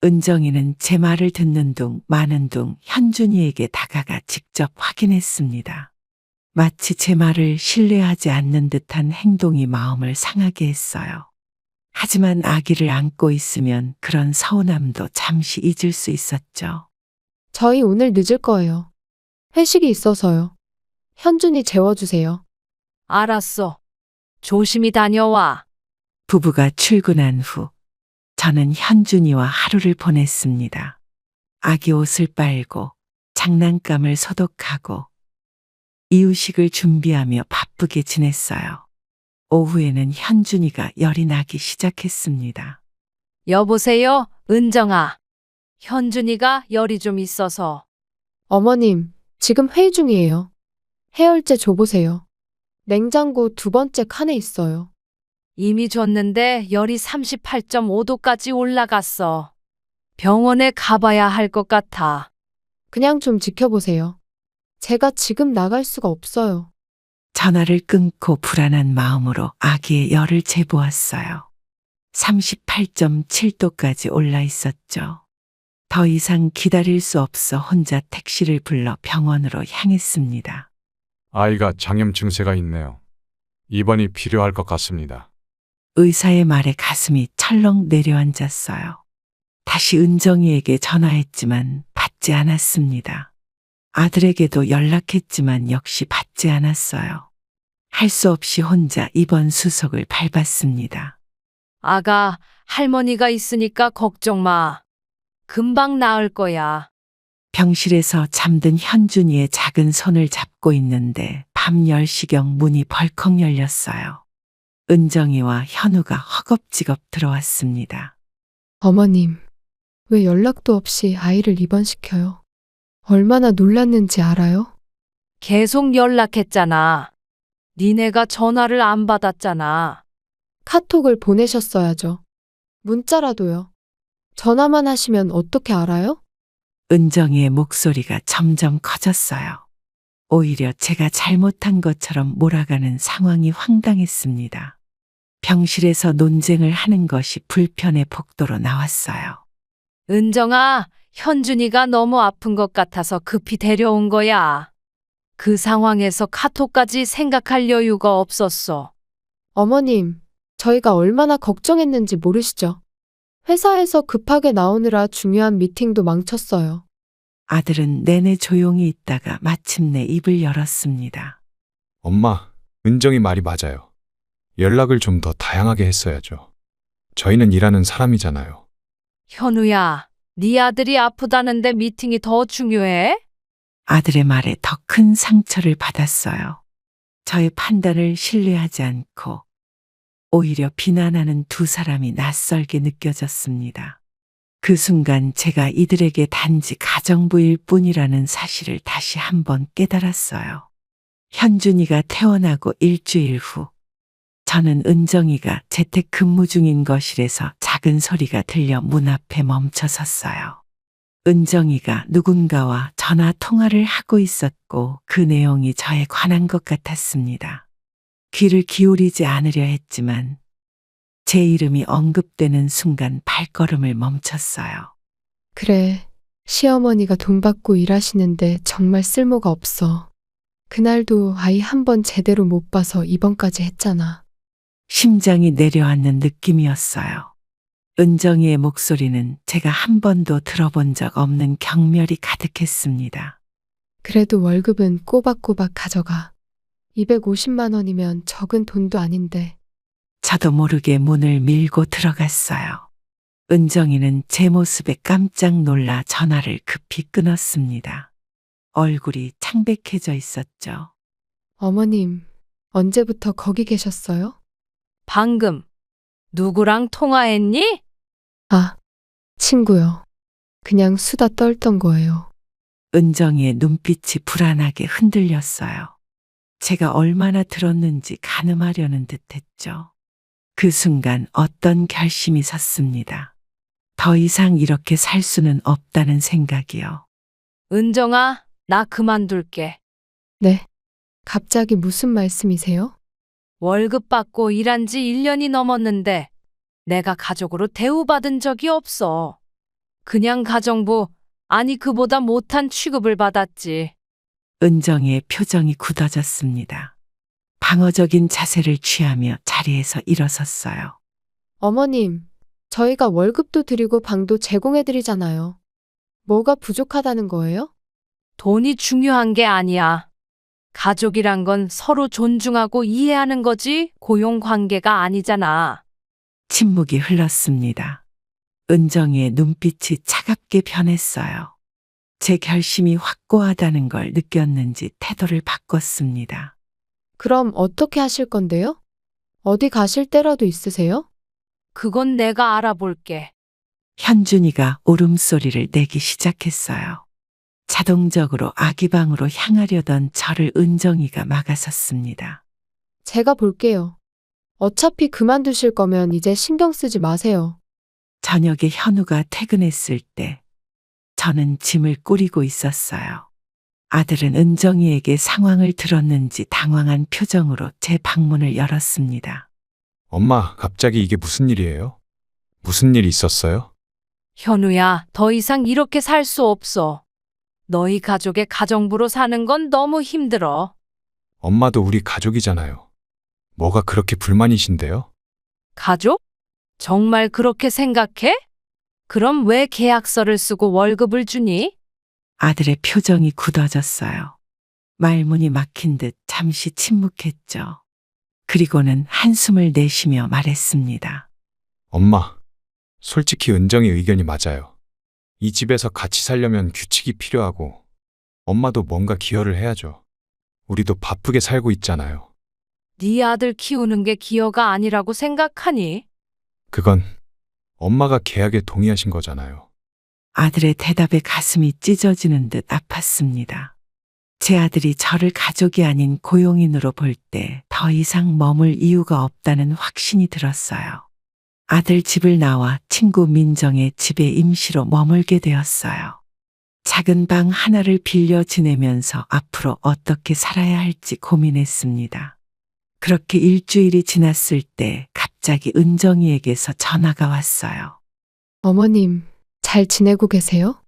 은정이는 제 말을 듣는 둥 마는 둥 현준이에게 다가가 직접 확인했습니다. 마치 제 말을 신뢰하지 않는 듯한 행동이 마음을 상하게 했어요. 하지만 아기를 안고 있으면 그런 서운함도 잠시 잊을 수 있었죠. 저희 오늘 늦을 거예요. 회식이 있어서요. 현준이 재워주세요. 알았어. 조심히 다녀와. 부부가 출근한 후 저는 현준이와 하루를 보냈습니다. 아기 옷을 빨고 장난감을 소독하고 이유식을 준비하며 바쁘게 지냈어요. 오후에는 현준이가 열이 나기 시작했습니다. 여보세요, 은정아. 현준이가 열이 좀 있어서. 어머님, 지금 회의 중이에요. 해열제 줘보세요. 냉장고 두 번째 칸에 있어요. 이미 줬는데 열이 38.5도까지 올라갔어. 병원에 가봐야 할 것 같아. 그냥 좀 지켜보세요. 제가 지금 나갈 수가 없어요. 전화를 끊고 불안한 마음으로 아기의 열을 재보았어요. 38.7도까지 올라 있었죠. 더 이상 기다릴 수 없어 혼자 택시를 불러 병원으로 향했습니다. 아이가 장염 증세가 있네요. 입원이 필요할 것 같습니다. 의사의 말에 가슴이 철렁 내려앉았어요. 다시 은정이에게 전화했지만 받지 않았습니다. 아들에게도 연락했지만 역시 받지 않았어요. 할 수 없이 혼자 입원 수속을 밟았습니다. 아가, 할머니가 있으니까 걱정 마. 금방 나을 거야. 병실에서 잠든 현준이의 작은 손을 잡고 있는데 밤 10시경 문이 벌컥 열렸어요. 은정이와 현우가 허겁지겁 들어왔습니다. 어머님, 왜 연락도 없이 아이를 입원시켜요? 얼마나 놀랐는지 알아요? 계속 연락했잖아. 니네가 전화를 안 받았잖아. 카톡을 보내셨어야죠. 문자라도요. 전화만 하시면 어떻게 알아요? 은정이의 목소리가 점점 커졌어요. 오히려 제가 잘못한 것처럼 몰아가는 상황이 황당했습니다. 병실에서 논쟁을 하는 것이 불편의 복도로 나왔어요. 은정아, 현준이가 너무 아픈 것 같아서 급히 데려온 거야. 그 상황에서 카톡까지 생각할 여유가 없었어. 어머님, 저희가 얼마나 걱정했는지 모르시죠? 회사에서 급하게 나오느라 중요한 미팅도 망쳤어요. 아들은 내내 조용히 있다가 마침내 입을 열었습니다. 엄마, 은정이 말이 맞아요. 연락을 좀 더 다양하게 했어야죠. 저희는 일하는 사람이잖아요. 현우야, 네 아들이 아프다는데 미팅이 더 중요해? 아들의 말에 더 큰 상처를 받았어요. 저의 판단을 신뢰하지 않고 오히려 비난하는 두 사람이 낯설게 느껴졌습니다. 그 순간 제가 이들에게 단지 가정부일 뿐이라는 사실을 다시 한번 깨달았어요. 현준이가 퇴원하고 일주일 후 저는 은정이가 재택 근무 중인 거실에서 작은 소리가 들려 문 앞에 멈춰 섰어요. 은정이가 누군가와 전화 통화를 하고 있었고 그 내용이 저에 관한 것 같았습니다. 귀를 기울이지 않으려 했지만 제 이름이 언급되는 순간 발걸음을 멈췄어요. 그래, 시어머니가 돈 받고 일하시는데 정말 쓸모가 없어. 그날도 아이 한 번 제대로 못 봐서 입원까지 했잖아. 심장이 내려앉는 느낌이었어요. 은정이의 목소리는 제가 한 번도 들어본 적 없는 경멸이 가득했습니다. 그래도 월급은 꼬박꼬박 가져가. 250만 원이면 적은 돈도 아닌데. 저도 모르게 문을 밀고 들어갔어요. 은정이는 제 모습에 깜짝 놀라 전화를 급히 끊었습니다. 얼굴이 창백해져 있었죠. 어머님, 언제부터 거기 계셨어요? 방금 누구랑 통화했니? 아, 친구요. 그냥 수다 떨던 거예요. 은정이의 눈빛이 불안하게 흔들렸어요. 제가 얼마나 들었는지 가늠하려는 듯했죠. 그 순간 어떤 결심이 섰습니다. 더 이상 이렇게 살 수는 없다는 생각이요. 은정아, 나 그만둘게. 네. 갑자기 무슨 말씀이세요? 월급 받고 일한 지 1년이 넘었는데 내가 가족으로 대우받은 적이 없어. 그냥 가정부, 아니 그보다 못한 취급을 받았지. 은정이의 표정이 굳어졌습니다. 방어적인 자세를 취하며 자리에서 일어섰어요. 어머님, 저희가 월급도 드리고 방도 제공해드리잖아요. 뭐가 부족하다는 거예요? 돈이 중요한 게 아니야. 가족이란 건 서로 존중하고 이해하는 거지 고용 관계가 아니잖아. 침묵이 흘렀습니다. 은정이의 눈빛이 차갑게 변했어요. 제 결심이 확고하다는 걸 느꼈는지 태도를 바꿨습니다. 그럼 어떻게 하실 건데요? 어디 가실 때라도 있으세요? 그건 내가 알아볼게. 현준이가 울음소리를 내기 시작했어요. 자동적으로 아기 방으로 향하려던 저를 은정이가 막아섰습니다. 제가 볼게요. 어차피 그만두실 거면 이제 신경 쓰지 마세요. 저녁에 현우가 퇴근했을 때 저는 짐을 꾸리고 있었어요. 아들은 은정이에게 상황을 들었는지 당황한 표정으로 제 방문을 열었습니다. 엄마, 갑자기 이게 무슨 일이에요? 무슨 일 있었어요? 현우야, 더 이상 이렇게 살 수 없어. 너희 가족의 가정부로 사는 건 너무 힘들어. 엄마도 우리 가족이잖아요. 뭐가 그렇게 불만이신데요? 가족? 정말 그렇게 생각해? 그럼 왜 계약서를 쓰고 월급을 주니? 아들의 표정이 굳어졌어요. 말문이 막힌 듯 잠시 침묵했죠. 그리고는 한숨을 내쉬며 말했습니다. 엄마, 솔직히 은정이 의견이 맞아요. 이 집에서 같이 살려면 규칙이 필요하고 엄마도 뭔가 기여를 해야죠. 우리도 바쁘게 살고 있잖아요. 네 아들 키우는 게 기여가 아니라고 생각하니? 그건 엄마가 계약에 동의하신 거잖아요. 아들의 대답에 가슴이 찢어지는 듯 아팠습니다. 제 아들이 저를 가족이 아닌 고용인으로 볼 때 더 이상 머물 이유가 없다는 확신이 들었어요. 아들 집을 나와 친구 민정의 집에 임시로 머물게 되었어요. 작은 방 하나를 빌려 지내면서 앞으로 어떻게 살아야 할지 고민했습니다. 그렇게 일주일이 지났을 때 갑자기 은정이에게서 전화가 왔어요. 어머님, 잘 지내고 계세요?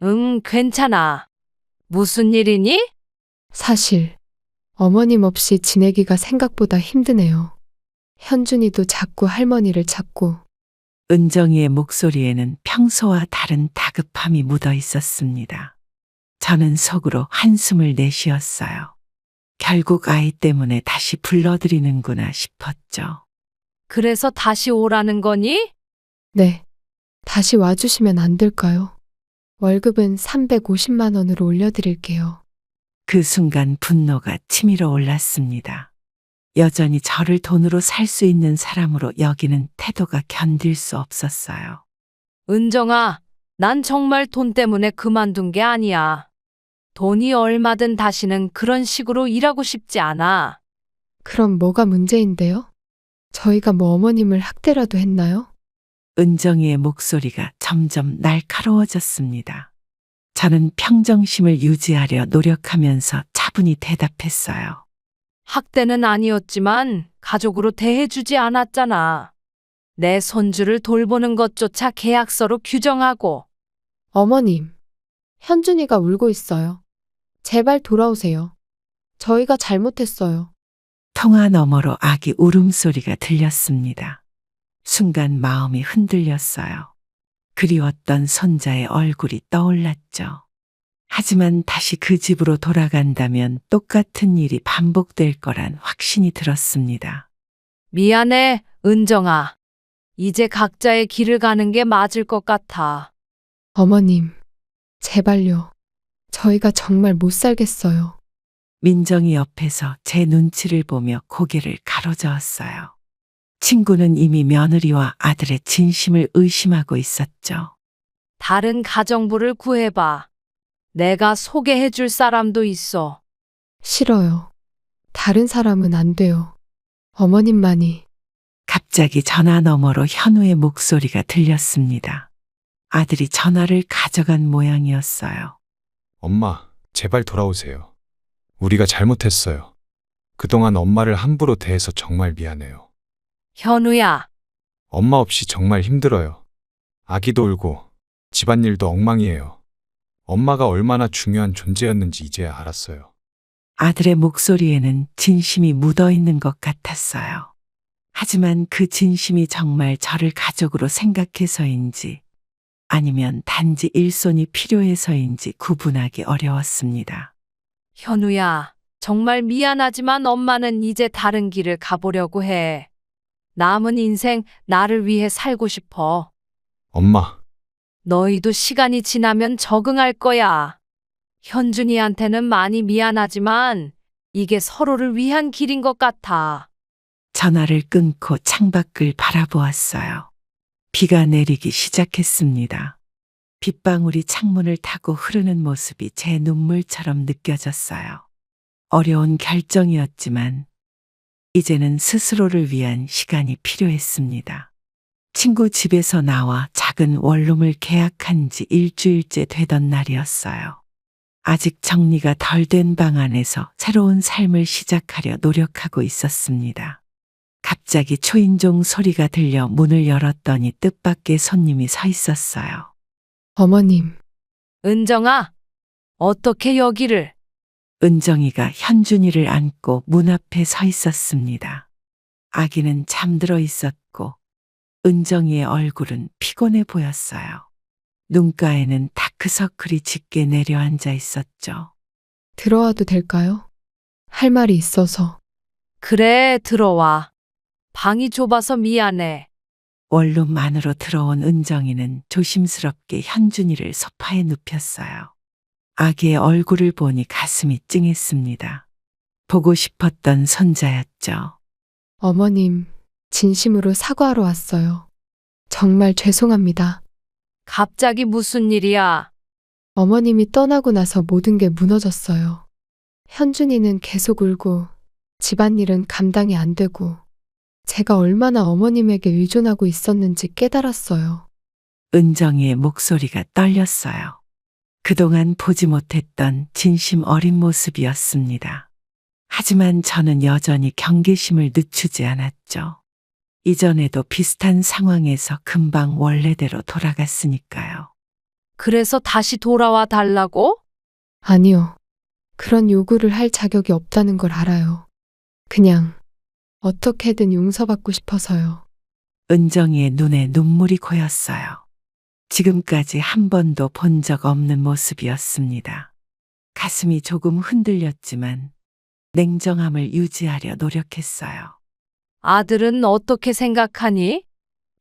응, 괜찮아. 무슨 일이니? 사실, 어머님 없이 지내기가 생각보다 힘드네요. 현준이도 자꾸 할머니를 찾고, 은정이의 목소리에는 평소와 다른 다급함이 묻어 있었습니다. 저는 속으로 한숨을 내쉬었어요. 결국 아이 때문에 다시 불러들이는구나 싶었죠. 그래서 다시 오라는 거니? 네, 다시 와주시면 안 될까요? 월급은 350만 원으로 올려드릴게요. 그 순간 분노가 치밀어 올랐습니다. 여전히 저를 돈으로 살 수 있는 사람으로 여기는 태도가 견딜 수 없었어요. 은정아, 난 정말 돈 때문에 그만둔 게 아니야. 돈이 얼마든 다시는 그런 식으로 일하고 싶지 않아. 그럼 뭐가 문제인데요? 저희가 뭐 어머님을 학대라도 했나요? 은정이의 목소리가 점점 날카로워졌습니다. 저는 평정심을 유지하려 노력하면서 차분히 대답했어요. 학대는 아니었지만 가족으로 대해주지 않았잖아. 내 손주를 돌보는 것조차 계약서로 규정하고. 어머님, 현준이가 울고 있어요. 제발 돌아오세요. 저희가 잘못했어요. 통화 너머로 아기 울음소리가 들렸습니다. 순간 마음이 흔들렸어요. 그리웠던 손자의 얼굴이 떠올랐죠. 하지만 다시 그 집으로 돌아간다면 똑같은 일이 반복될 거란 확신이 들었습니다. 미안해, 은정아. 이제 각자의 길을 가는 게 맞을 것 같아. 어머님, 제발요. 저희가 정말 못 살겠어요. 민정이 옆에서 제 눈치를 보며 고개를 가로저었어요. 친구는 이미 며느리와 아들의 진심을 의심하고 있었죠. 다른 가정부를 구해봐. 내가 소개해 줄 사람도 있어. 싫어요. 다른 사람은 안 돼요. 어머님만이. 갑자기 전화 너머로 현우의 목소리가 들렸습니다. 아들이 전화를 가져간 모양이었어요. 엄마, 제발 돌아오세요. 우리가 잘못했어요. 그동안 엄마를 함부로 대해서 정말 미안해요. 현우야, 엄마 없이 정말 힘들어요. 아기도 울고 집안일도 엉망이에요. 엄마가 얼마나 중요한 존재였는지 이제야 알았어요. 아들의 목소리에는 진심이 묻어 있는 것 같았어요. 하지만 그 진심이 정말 저를 가족으로 생각해서인지 아니면 단지 일손이 필요해서인지 구분하기 어려웠습니다. 현우야, 정말 미안하지만 엄마는 이제 다른 길을 가보려고 해. 남은 인생 나를 위해 살고 싶어. 엄마, 너희도 시간이 지나면 적응할 거야. 현준이한테는 많이 미안하지만 이게 서로를 위한 길인 것 같아. 전화를 끊고 창밖을 바라보았어요. 비가 내리기 시작했습니다. 빗방울이 창문을 타고 흐르는 모습이 제 눈물처럼 느껴졌어요. 어려운 결정이었지만 이제는 스스로를 위한 시간이 필요했습니다. 친구 집에서 나와 작은 원룸을 계약한 지 일주일째 되던 날이었어요. 아직 정리가 덜 된 방 안에서 새로운 삶을 시작하려 노력하고 있었습니다. 갑자기 초인종 소리가 들려 문을 열었더니 뜻밖의 손님이 서 있었어요. 어머님, 은정아, 어떻게 여기를? 은정이가 현준이를 안고 문 앞에 서 있었습니다. 아기는 잠들어 있었고 은정이의 얼굴은 피곤해 보였어요. 눈가에는 다크서클이 짙게 내려앉아 있었죠. 들어와도 될까요? 할 말이 있어서. 그래, 들어와. 방이 좁아서 미안해. 원룸 안으로 들어온 은정이는 조심스럽게 현준이를 소파에 눕혔어요. 아기의 얼굴을 보니 가슴이 찡했습니다. 보고 싶었던 손자였죠. 어머님, 진심으로 사과하러 왔어요. 정말 죄송합니다. 갑자기 무슨 일이야? 어머님이 떠나고 나서 모든 게 무너졌어요. 현준이는 계속 울고 집안일은 감당이 안 되고 제가 얼마나 어머님에게 의존하고 있었는지 깨달았어요. 은정이의 목소리가 떨렸어요. 그동안 보지 못했던 진심 어린 모습이었습니다. 하지만 저는 여전히 경계심을 늦추지 않았죠. 이전에도 비슷한 상황에서 금방 원래대로 돌아갔으니까요. 그래서 다시 돌아와 달라고? 아니요. 그런 요구를 할 자격이 없다는 걸 알아요. 그냥 어떻게든 용서받고 싶어서요. 은정이의 눈에 눈물이 고였어요. 지금까지 한 번도 본 적 없는 모습이었습니다. 가슴이 조금 흔들렸지만 냉정함을 유지하려 노력했어요. 아들은 어떻게 생각하니?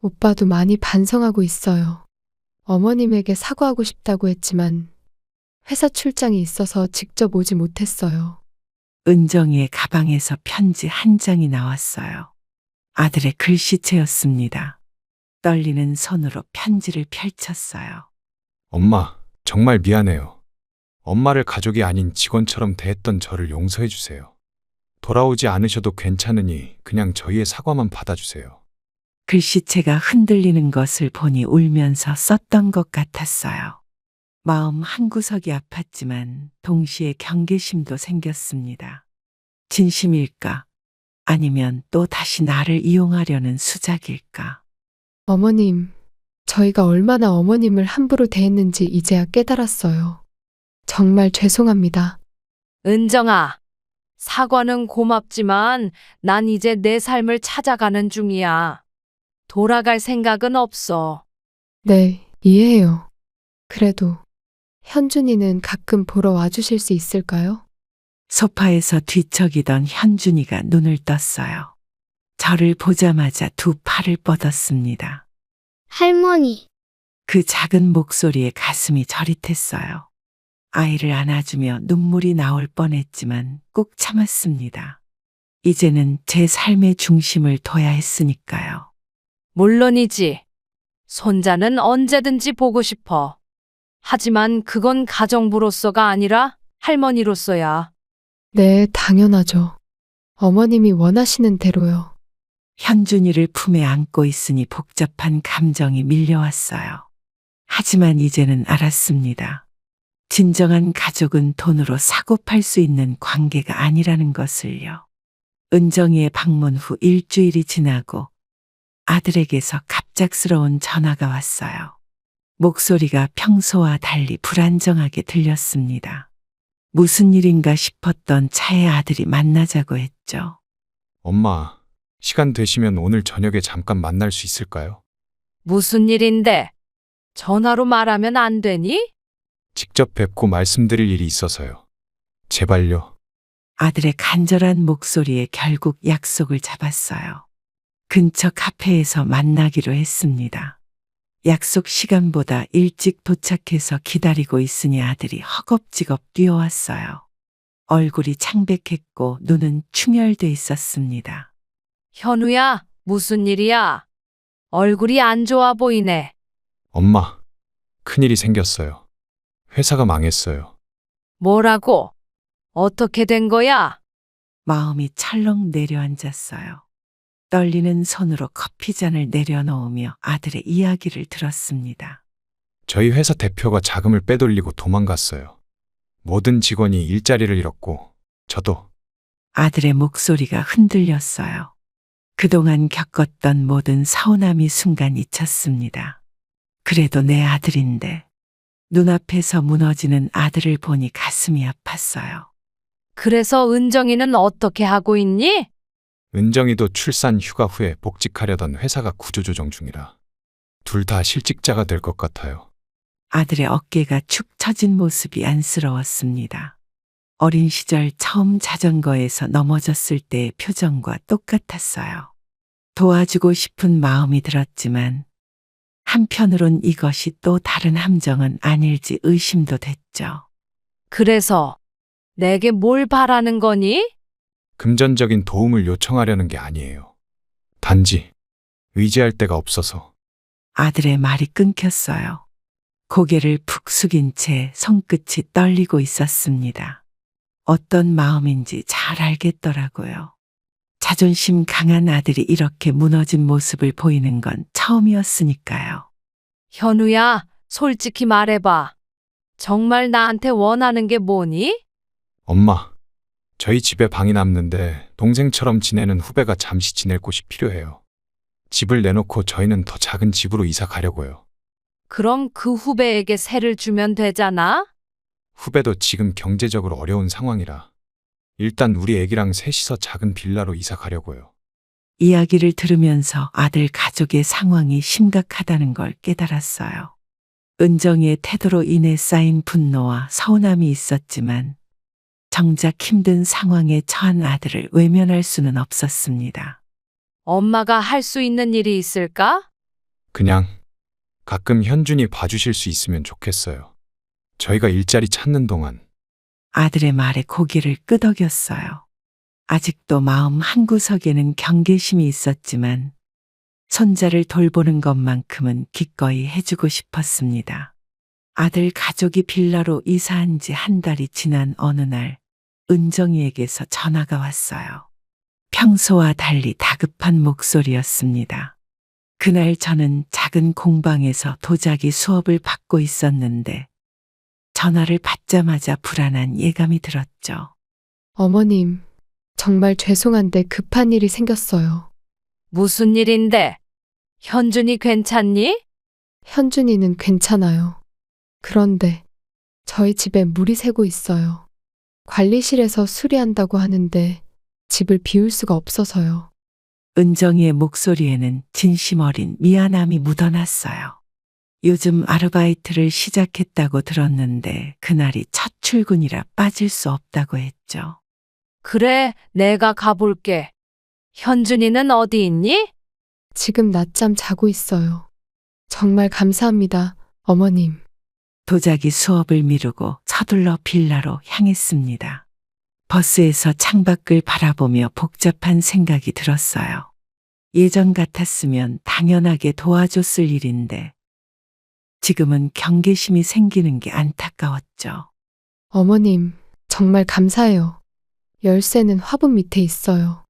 오빠도 많이 반성하고 있어요. 어머님에게 사과하고 싶다고 했지만 회사 출장이 있어서 직접 오지 못했어요. 은정이의 가방에서 편지 한 장이 나왔어요. 아들의 글씨체였습니다. 떨리는 손으로 편지를 펼쳤어요. 엄마, 정말 미안해요. 엄마를 가족이 아닌 직원처럼 대했던 저를 용서해 주세요. 돌아오지 않으셔도 괜찮으니 그냥 저희의 사과만 받아주세요. 글씨체가 흔들리는 것을 보니 울면서 썼던 것 같았어요. 마음 한구석이 아팠지만 동시에 경계심도 생겼습니다. 진심일까? 아니면 또 다시 나를 이용하려는 수작일까? 어머님, 저희가 얼마나 어머님을 함부로 대했는지 이제야 깨달았어요. 정말 죄송합니다. 은정아, 사과는 고맙지만 난 이제 내 삶을 찾아가는 중이야. 돌아갈 생각은 없어. 네, 이해해요. 그래도 현준이는 가끔 보러 와주실 수 있을까요? 소파에서 뒤척이던 현준이가 눈을 떴어요. 저를 보자마자 두 팔을 뻗었습니다. 할머니, 그 작은 목소리에 가슴이 저릿했어요. 아이를 안아주며 눈물이 나올 뻔했지만 꾹 참았습니다. 이제는 제 삶의 중심을 둬야 했으니까요. 물론이지. 손자는 언제든지 보고 싶어. 하지만 그건 가정부로서가 아니라 할머니로서야. 네, 당연하죠. 어머님이 원하시는 대로요. 현준이를 품에 안고 있으니 복잡한 감정이 밀려왔어요. 하지만 이제는 알았습니다. 진정한 가족은 돈으로 사고 팔 수 있는 관계가 아니라는 것을요. 은정이의 방문 후 일주일이 지나고 아들에게서 갑작스러운 전화가 왔어요. 목소리가 평소와 달리 불안정하게 들렸습니다. 무슨 일인가 싶었던 차에 아들이 만나자고 했죠. 엄마, 시간 되시면 오늘 저녁에 잠깐 만날 수 있을까요? 무슨 일인데? 전화로 말하면 안 되니? 직접 뵙고 말씀드릴 일이 있어서요. 제발요. 아들의 간절한 목소리에 결국 약속을 잡았어요. 근처 카페에서 만나기로 했습니다. 약속 시간보다 일찍 도착해서 기다리고 있으니 아들이 허겁지겁 뛰어왔어요. 얼굴이 창백했고 눈은 충혈돼 있었습니다. 현우야, 무슨 일이야? 얼굴이 안 좋아 보이네. 엄마, 큰일이 생겼어요. 회사가 망했어요. 뭐라고? 어떻게 된 거야? 마음이 철렁 내려앉았어요. 떨리는 손으로 커피잔을 내려놓으며 아들의 이야기를 들었습니다. 저희 회사 대표가 자금을 빼돌리고 도망갔어요. 모든 직원이 일자리를 잃었고, 저도. 아들의 목소리가 흔들렸어요. 그동안 겪었던 모든 서운함이 순간 잊혔습니다. 그래도 내 아들인데 눈앞에서 무너지는 아들을 보니 가슴이 아팠어요. 그래서 은정이는 어떻게 하고 있니? 은정이도 출산 휴가 후에 복직하려던 회사가 구조조정 중이라 둘 다 실직자가 될 것 같아요. 아들의 어깨가 축 처진 모습이 안쓰러웠습니다. 어린 시절 처음 자전거에서 넘어졌을 때의 표정과 똑같았어요. 도와주고 싶은 마음이 들었지만 한편으론 이것이 또 다른 함정은 아닐지 의심도 됐죠. 그래서 내게 뭘 바라는 거니? 금전적인 도움을 요청하려는 게 아니에요. 단지 의지할 데가 없어서. 아들의 말이 끊겼어요. 고개를 푹 숙인 채 손끝이 떨리고 있었습니다. 어떤 마음인지 잘 알겠더라고요. 자존심 강한 아들이 이렇게 무너진 모습을 보이는 건 처음이었으니까요. 현우야, 솔직히 말해봐. 정말 나한테 원하는 게 뭐니? 엄마, 저희 집에 방이 남는데 동생처럼 지내는 후배가 잠시 지낼 곳이 필요해요. 집을 내놓고 저희는 더 작은 집으로 이사 가려고요. 그럼 그 후배에게 세를 주면 되잖아? 후배도 지금 경제적으로 어려운 상황이라 일단 우리 애기랑 셋이서 작은 빌라로 이사 가려고요. 이야기를 들으면서 아들 가족의 상황이 심각하다는 걸 깨달았어요. 은정이의 태도로 인해 쌓인 분노와 서운함이 있었지만 정작 힘든 상황에 처한 아들을 외면할 수는 없었습니다. 엄마가 할 수 있는 일이 있을까? 그냥 가끔 현준이 봐주실 수 있으면 좋겠어요. 저희가 일자리 찾는 동안. 아들의 말에 고개를 끄덕였어요. 아직도 마음 한구석에는 경계심이 있었지만 손자를 돌보는 것만큼은 기꺼이 해주고 싶었습니다. 아들 가족이 빌라로 이사한 지 한 달이 지난 어느 날 은정이에게서 전화가 왔어요. 평소와 달리 다급한 목소리였습니다. 그날 저는 작은 공방에서 도자기 수업을 받고 있었는데 전화를 받자마자 불안한 예감이 들었죠. 어머님, 정말 죄송한데 급한 일이 생겼어요. 무슨 일인데? 현준이 괜찮니? 현준이는 괜찮아요. 그런데 저희 집에 물이 새고 있어요. 관리실에서 수리한다고 하는데 집을 비울 수가 없어서요. 은정이의 목소리에는 진심 어린 미안함이 묻어났어요. 요즘 아르바이트를 시작했다고 들었는데 그날이 첫 출근이라 빠질 수 없다고 했죠. 그래, 내가 가볼게. 현준이는 어디 있니? 지금 낮잠 자고 있어요. 정말 감사합니다, 어머님. 도자기 수업을 미루고 서둘러 빌라로 향했습니다. 버스에서 창밖을 바라보며 복잡한 생각이 들었어요. 예전 같았으면 당연하게 도와줬을 일인데 지금은 경계심이 생기는 게 안타까웠죠. 어머님, 정말 감사해요. 열쇠는 화분 밑에 있어요.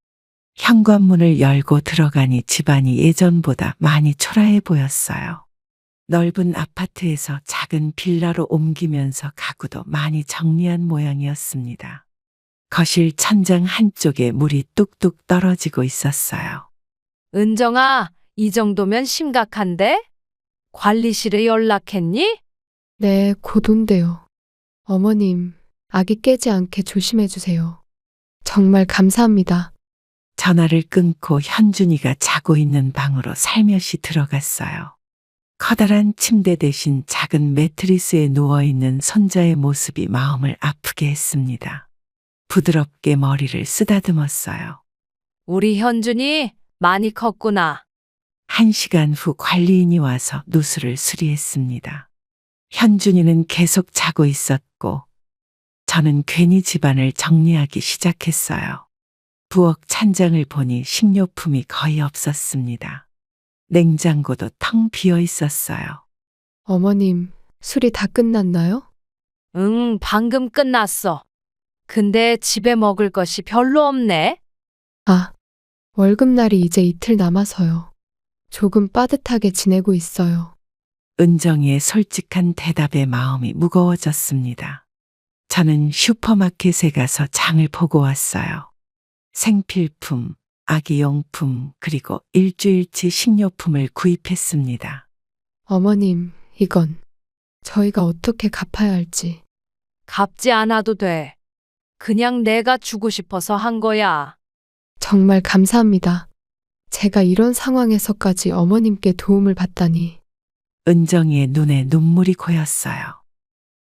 현관문을 열고 들어가니 집안이 예전보다 많이 초라해 보였어요. 넓은 아파트에서 작은 빌라로 옮기면서 가구도 많이 정리한 모양이었습니다. 거실 천장 한쪽에 물이 뚝뚝 떨어지고 있었어요. 은정아, 이 정도면 심각한데? 관리실에 연락했니? 네, 곧 온대요. 어머님, 아기 깨지 않게 조심해 주세요. 정말 감사합니다. 전화를 끊고 현준이가 자고 있는 방으로 살며시 들어갔어요. 커다란 침대 대신 작은 매트리스에 누워있는 손자의 모습이 마음을 아프게 했습니다. 부드럽게 머리를 쓰다듬었어요. 우리 현준이 많이 컸구나. 1시간 후 관리인이 와서 누수를 수리했습니다. 현준이는 계속 자고 있었고 저는 괜히 집안을 정리하기 시작했어요. 부엌 찬장을 보니 식료품이 거의 없었습니다. 냉장고도 텅 비어 있었어요. 어머님, 술이 다 끝났나요? 응, 방금 끝났어. 근데 집에 먹을 것이 별로 없네. 아, 월급날이 이제 이틀 남아서요. 조금 빠듯하게 지내고 있어요. 은정이의 솔직한 대답에 마음이 무거워졌습니다. 저는 슈퍼마켓에 가서 장을 보고 왔어요. 생필품, 아기용품, 그리고 일주일치 식료품을 구입했습니다. 어머님, 이건 저희가 어떻게 갚아야 할지. 갚지 않아도 돼. 그냥 내가 주고 싶어서 한 거야. 정말 감사합니다. 제가 이런 상황에서까지 어머님께 도움을 받다니. 은정이의 눈에 눈물이 고였어요.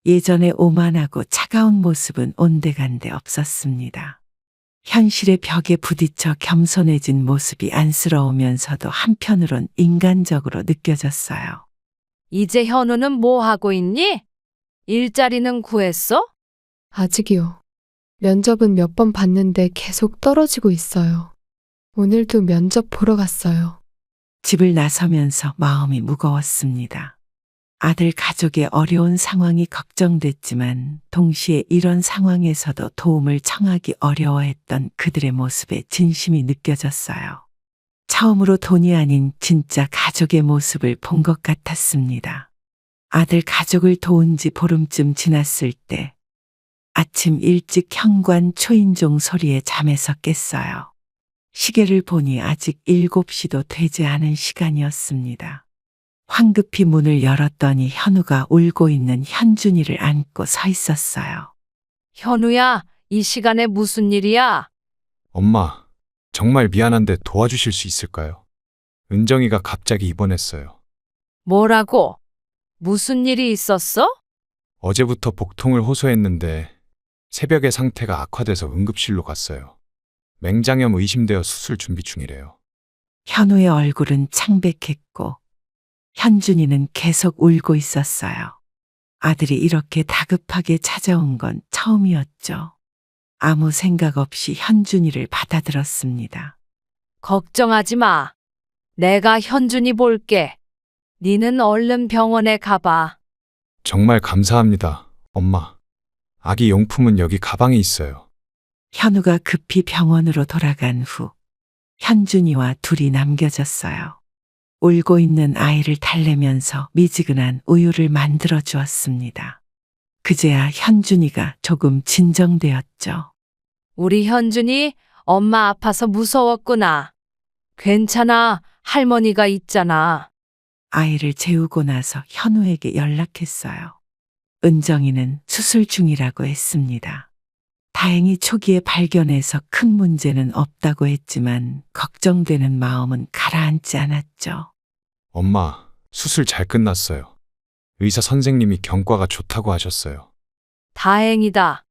예전의 오만하고 차가운 모습은 온데간데 없었습니다. 현실의 벽에 부딪혀 겸손해진 모습이 안쓰러우면서도 한편으론 인간적으로 느껴졌어요. 이제 현우는 뭐 하고 있니? 일자리는 구했어? 아직이요. 면접은 몇 번 봤는데 계속 떨어지고 있어요. 오늘도 면접 보러 갔어요. 집을 나서면서 마음이 무거웠습니다. 아들 가족의 어려운 상황이 걱정됐지만 동시에 이런 상황에서도 도움을 청하기 어려워했던 그들의 모습에 진심이 느껴졌어요. 처음으로 돈이 아닌 진짜 가족의 모습을 본 것 같았습니다. 아들 가족을 도운 지 보름쯤 지났을 때 아침 일찍 현관 초인종 소리에 잠에서 깼어요. 시계를 보니 아직 7시도 되지 않은 시간이었습니다. 황급히 문을 열었더니 현우가 울고 있는 현준이를 안고 서 있었어요. 현우야, 이 시간에 무슨 일이야? 엄마, 정말 미안한데 도와주실 수 있을까요? 은정이가 갑자기 입원했어요. 뭐라고? 무슨 일이 있었어? 어제부터 복통을 호소했는데 새벽에 상태가 악화돼서 응급실로 갔어요. 맹장염 의심되어 수술 준비 중이래요. 현우의 얼굴은 창백했고 현준이는 계속 울고 있었어요. 아들이 이렇게 다급하게 찾아온 건 처음이었죠. 아무 생각 없이 현준이를 받아들었습니다. 걱정하지 마. 내가 현준이 볼게. 니는 얼른 병원에 가봐. 정말 감사합니다, 엄마. 아기 용품은 여기 가방에 있어요. 현우가 급히 병원으로 돌아간 후 현준이와 둘이 남겨졌어요. 울고 있는 아이를 달래면서 미지근한 우유를 만들어 주었습니다. 그제야 현준이가 조금 진정되었죠. 우리 현준이 엄마 아파서 무서웠구나. 괜찮아. 할머니가 있잖아. 아이를 재우고 나서 현우에게 연락했어요. 은정이는 수술 중이라고 했습니다. 다행히 초기에 발견해서 큰 문제는 없다고 했지만 걱정되는 마음은 가라앉지 않았죠. 엄마, 수술 잘 끝났어요. 의사 선생님이 경과가 좋다고 하셨어요. 다행이다.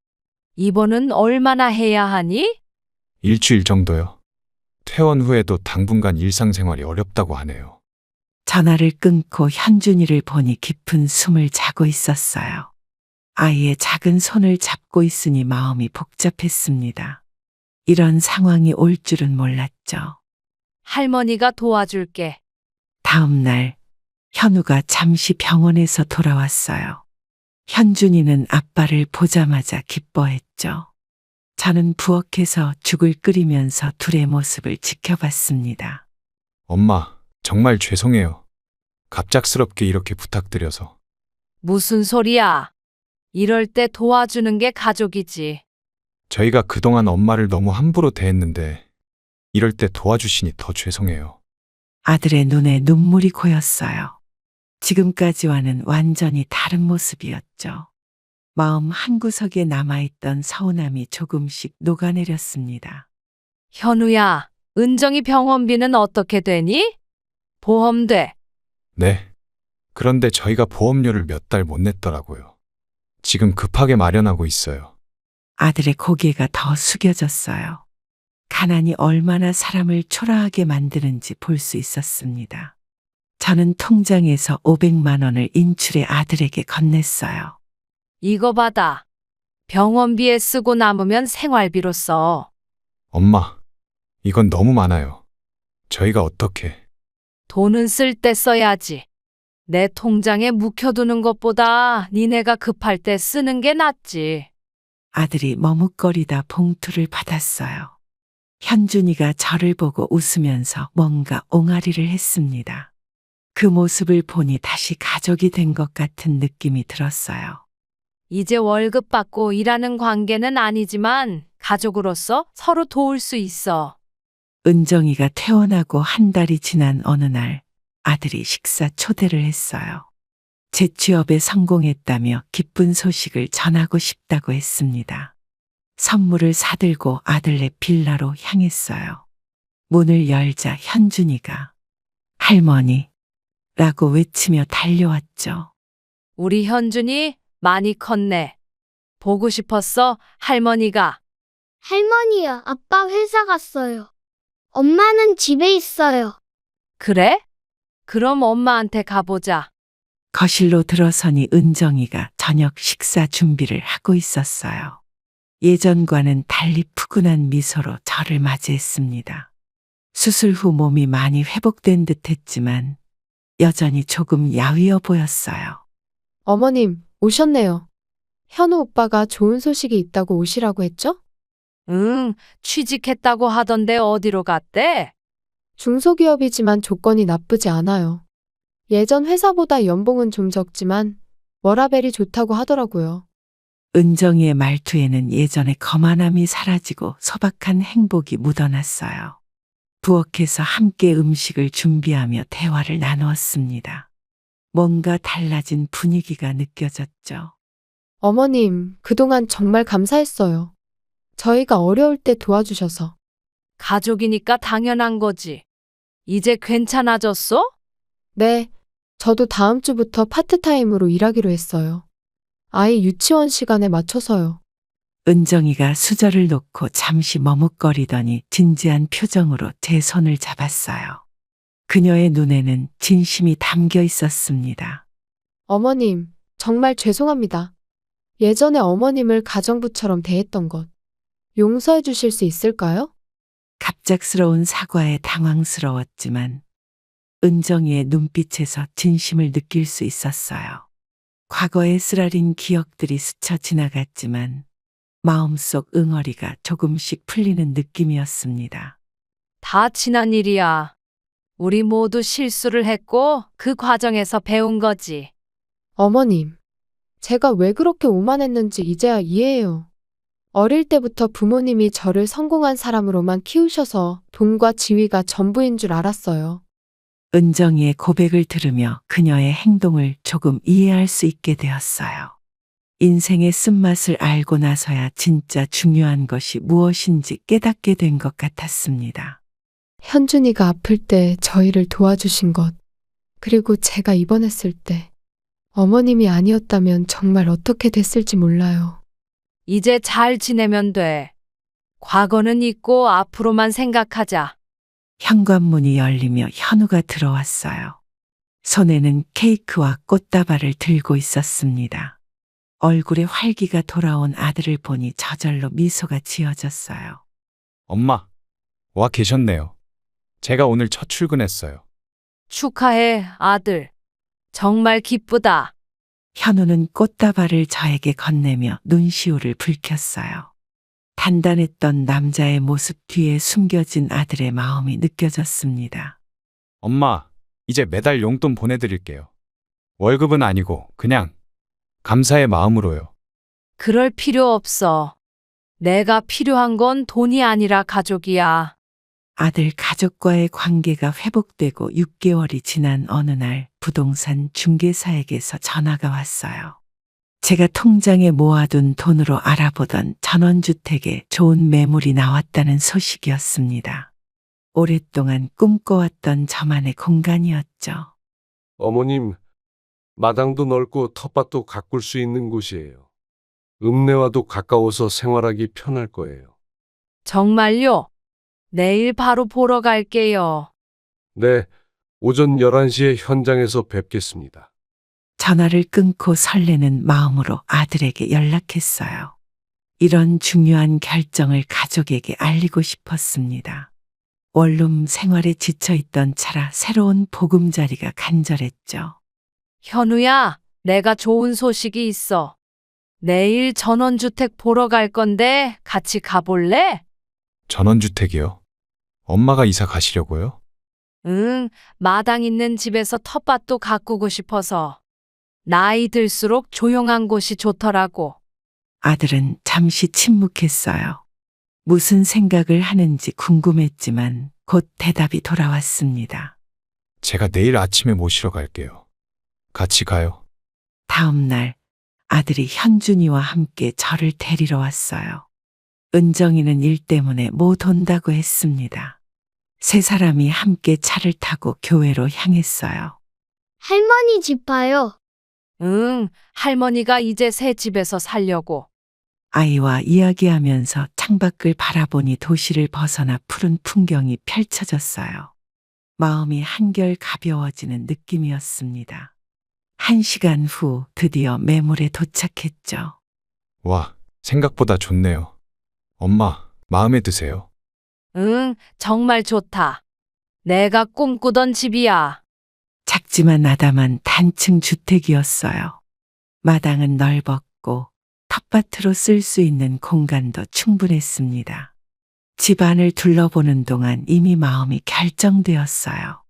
입원은 얼마나 해야 하니? 일주일 정도요. 퇴원 후에도 당분간 일상생활이 어렵다고 하네요. 전화를 끊고 현준이를 보니 깊은 숨을 자고 있었어요. 아이의 작은 손을 잡고 있으니 마음이 복잡했습니다. 이런 상황이 올 줄은 몰랐죠. 할머니가 도와줄게. 다음 날 현우가 잠시 병원에서 돌아왔어요. 현준이는 아빠를 보자마자 기뻐했죠. 저는 부엌에서 죽을 끓이면서 둘의 모습을 지켜봤습니다. 엄마, 정말 죄송해요. 갑작스럽게 이렇게 부탁드려서. 무슨 소리야? 이럴 때 도와주는 게 가족이지. 저희가 그동안 엄마를 너무 함부로 대했는데 이럴 때 도와주시니 더 죄송해요. 아들의 눈에 눈물이 고였어요. 지금까지와는 완전히 다른 모습이었죠. 마음 한구석에 남아있던 서운함이 조금씩 녹아내렸습니다. 현우야, 은정이 병원비는 어떻게 되니? 보험돼. 네. 그런데 저희가 보험료를 몇 달 못 냈더라고요. 지금 급하게 마련하고 있어요. 아들의 고개가 더 숙여졌어요. 가난이 얼마나 사람을 초라하게 만드는지 볼 수 있었습니다. 저는 통장에서 500만 원을 인출해 아들에게 건넸어요. 이거 받아. 병원비에 쓰고 남으면 생활비로 써. 엄마, 이건 너무 많아요. 저희가 어떻게... 돈은 쓸 때 써야지. 내 통장에 묵혀두는 것보다 니네가 급할 때 쓰는 게 낫지. 아들이 머뭇거리다 봉투를 받았어요. 현준이가 저를 보고 웃으면서 뭔가 옹알이를 했습니다. 그 모습을 보니 다시 가족이 된 것 같은 느낌이 들었어요. 이제 월급 받고 일하는 관계는 아니지만 가족으로서 서로 도울 수 있어. 은정이가 퇴원하고 한 달이 지난 어느 날 아들이 식사 초대를 했어요. 재취업에 성공했다며 기쁜 소식을 전하고 싶다고 했습니다. 선물을 사들고 아들네 빌라로 향했어요. 문을 열자 현준이가 할머니 라고 외치며 달려왔죠. 우리 현준이 많이 컸네. 보고 싶었어, 할머니가. 할머니요, 아빠 회사 갔어요. 엄마는 집에 있어요. 그래? 그럼 엄마한테 가보자. 거실로 들어서니 은정이가 저녁 식사 준비를 하고 있었어요. 예전과는 달리 푸근한 미소로 저를 맞이했습니다. 수술 후 몸이 많이 회복된 듯 했지만 여전히 조금 야위어 보였어요. 어머님, 오셨네요. 현우 오빠가 좋은 소식이 있다고 오시라고 했죠? 응, 취직했다고 하던데 어디로 갔대? 중소기업이지만 조건이 나쁘지 않아요. 예전 회사보다 연봉은 좀 적지만 워라밸이 좋다고 하더라고요. 은정이의 말투에는 예전의 거만함이 사라지고 소박한 행복이 묻어났어요. 부엌에서 함께 음식을 준비하며 대화를 나누었습니다. 뭔가 달라진 분위기가 느껴졌죠. 어머님, 그동안 정말 감사했어요. 저희가 어려울 때 도와주셔서. 가족이니까 당연한 거지. 이제 괜찮아졌어? 네, 저도 다음 주부터 파트타임으로 일하기로 했어요. 아이 유치원 시간에 맞춰서요. 은정이가 수저를 놓고 잠시 머뭇거리더니 진지한 표정으로 제 손을 잡았어요. 그녀의 눈에는 진심이 담겨 있었습니다. 어머님, 정말 죄송합니다. 예전에 어머님을 가정부처럼 대했던 것 용서해 주실 수 있을까요? 갑작스러운 사과에 당황스러웠지만 은정이의 눈빛에서 진심을 느낄 수 있었어요. 과거의 쓰라린 기억들이 스쳐 지나갔지만 마음속 응어리가 조금씩 풀리는 느낌이었습니다. 다 지난 일이야. 우리 모두 실수를 했고 그 과정에서 배운 거지. 어머님, 제가 왜 그렇게 오만했는지 이제야 이해해요. 어릴 때부터 부모님이 저를 성공한 사람으로만 키우셔서 돈과 지위가 전부인 줄 알았어요. 은정이의 고백을 들으며 그녀의 행동을 조금 이해할 수 있게 되었어요. 인생의 쓴맛을 알고 나서야 진짜 중요한 것이 무엇인지 깨닫게 된 것 같았습니다. 현준이가 아플 때 저희를 도와주신 것, 그리고 제가 입원했을 때 어머님이 아니었다면 정말 어떻게 됐을지 몰라요. 이제 잘 지내면 돼. 과거는 잊고 앞으로만 생각하자. 현관문이 열리며 현우가 들어왔어요. 손에는 케이크와 꽃다발을 들고 있었습니다. 얼굴에 활기가 돌아온 아들을 보니 저절로 미소가 지어졌어요. 엄마, 와 계셨네요. 제가 오늘 첫 출근했어요. 축하해, 아들. 정말 기쁘다. 현우는 꽃다발을 저에게 건네며 눈시울을 붉혔어요. 단단했던 남자의 모습 뒤에 숨겨진 아들의 마음이 느껴졌습니다. 엄마, 이제 매달 용돈 보내드릴게요. 월급은 아니고 그냥 감사의 마음으로요. 그럴 필요 없어. 내가 필요한 건 돈이 아니라 가족이야. 아들 가족과의 관계가 회복되고 6개월이 지난 어느 날 부동산 중개사에게서 전화가 왔어요. 제가 통장에 모아둔 돈으로 알아보던 전원주택에 좋은 매물이 나왔다는 소식이었습니다. 오랫동안 꿈꿔왔던 저만의 공간이었죠. 어머님, 마당도 넓고 텃밭도 가꿀 수 있는 곳이에요. 읍내와도 가까워서 생활하기 편할 거예요. 정말요? 내일 바로 보러 갈게요. 네, 오전 11시에 현장에서 뵙겠습니다. 전화를 끊고 설레는 마음으로 아들에게 연락했어요. 이런 중요한 결정을 가족에게 알리고 싶었습니다. 원룸 생활에 지쳐있던 차라 새로운 보금자리가 간절했죠. 현우야, 내가 좋은 소식이 있어. 내일 전원주택 보러 갈 건데 같이 가볼래? 전원주택이요? 엄마가 이사 가시려고요? 응, 마당 있는 집에서 텃밭도 가꾸고 싶어서. 나이 들수록 조용한 곳이 좋더라고. 아들은 잠시 침묵했어요. 무슨 생각을 하는지 궁금했지만 곧 대답이 돌아왔습니다. 제가 내일 아침에 모시러 갈게요. 같이 가요. 다음 날 아들이 현준이와 함께 저를 데리러 왔어요. 은정이는 일 때문에 못 온다고 했습니다. 세 사람이 함께 차를 타고 교회로 향했어요. 할머니 집 봐요. 응, 할머니가 이제 새 집에서 살려고. 아이와 이야기하면서 창밖을 바라보니 도시를 벗어나 푸른 풍경이 펼쳐졌어요. 마음이 한결 가벼워지는 느낌이었습니다. 1시간 후 드디어 매물에 도착했죠. 와, 생각보다 좋네요. 엄마, 마음에 드세요? 응, 정말 좋다. 내가 꿈꾸던 집이야. 작지만 아담한 단층 주택이었어요. 마당은 넓었고 텃밭으로 쓸 수 있는 공간도 충분했습니다. 집 안을 둘러보는 동안 이미 마음이 결정되었어요.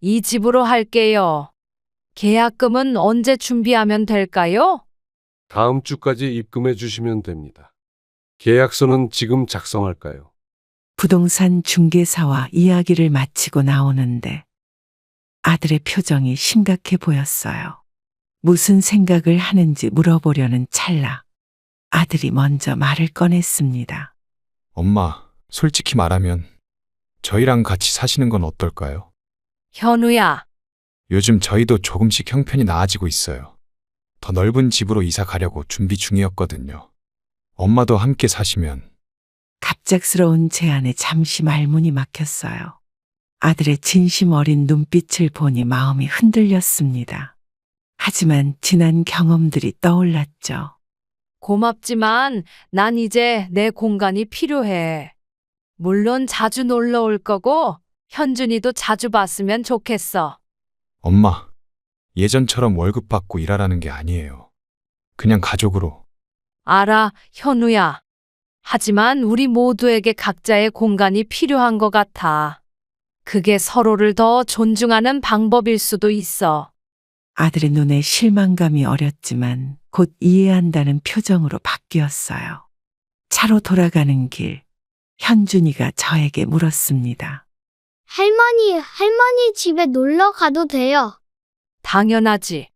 이 집으로 할게요. 계약금은 언제 준비하면 될까요? 다음 주까지 입금해 주시면 됩니다. 계약서는 지금 작성할까요? 부동산 중개사와 이야기를 마치고 나오는데 아들의 표정이 심각해 보였어요. 무슨 생각을 하는지 물어보려는 찰나 아들이 먼저 말을 꺼냈습니다. 엄마, 솔직히 말하면 저희랑 같이 사시는 건 어떨까요? 현우야, 요즘 저희도 조금씩 형편이 나아지고 있어요. 더 넓은 집으로 이사 가려고 준비 중이었거든요. 엄마도 함께 사시면. 갑작스러운 제안에 잠시 말문이 막혔어요. 아들의 진심 어린 눈빛을 보니 마음이 흔들렸습니다. 하지만 지난 경험들이 떠올랐죠. 고맙지만 난 이제 내 공간이 필요해. 물론 자주 놀러 올 거고 현준이도 자주 봤으면 좋겠어. 엄마, 예전처럼 월급 받고 일하라는 게 아니에요. 그냥 가족으로. 알아, 현우야. 하지만 우리 모두에게 각자의 공간이 필요한 것 같아. 그게 서로를 더 존중하는 방법일 수도 있어. 아들의 눈에 실망감이 어렸지만 곧 이해한다는 표정으로 바뀌었어요. 차로 돌아가는 길, 현준이가 저에게 물었습니다. 할머니 집에 놀러 가도 돼요. 당연하지.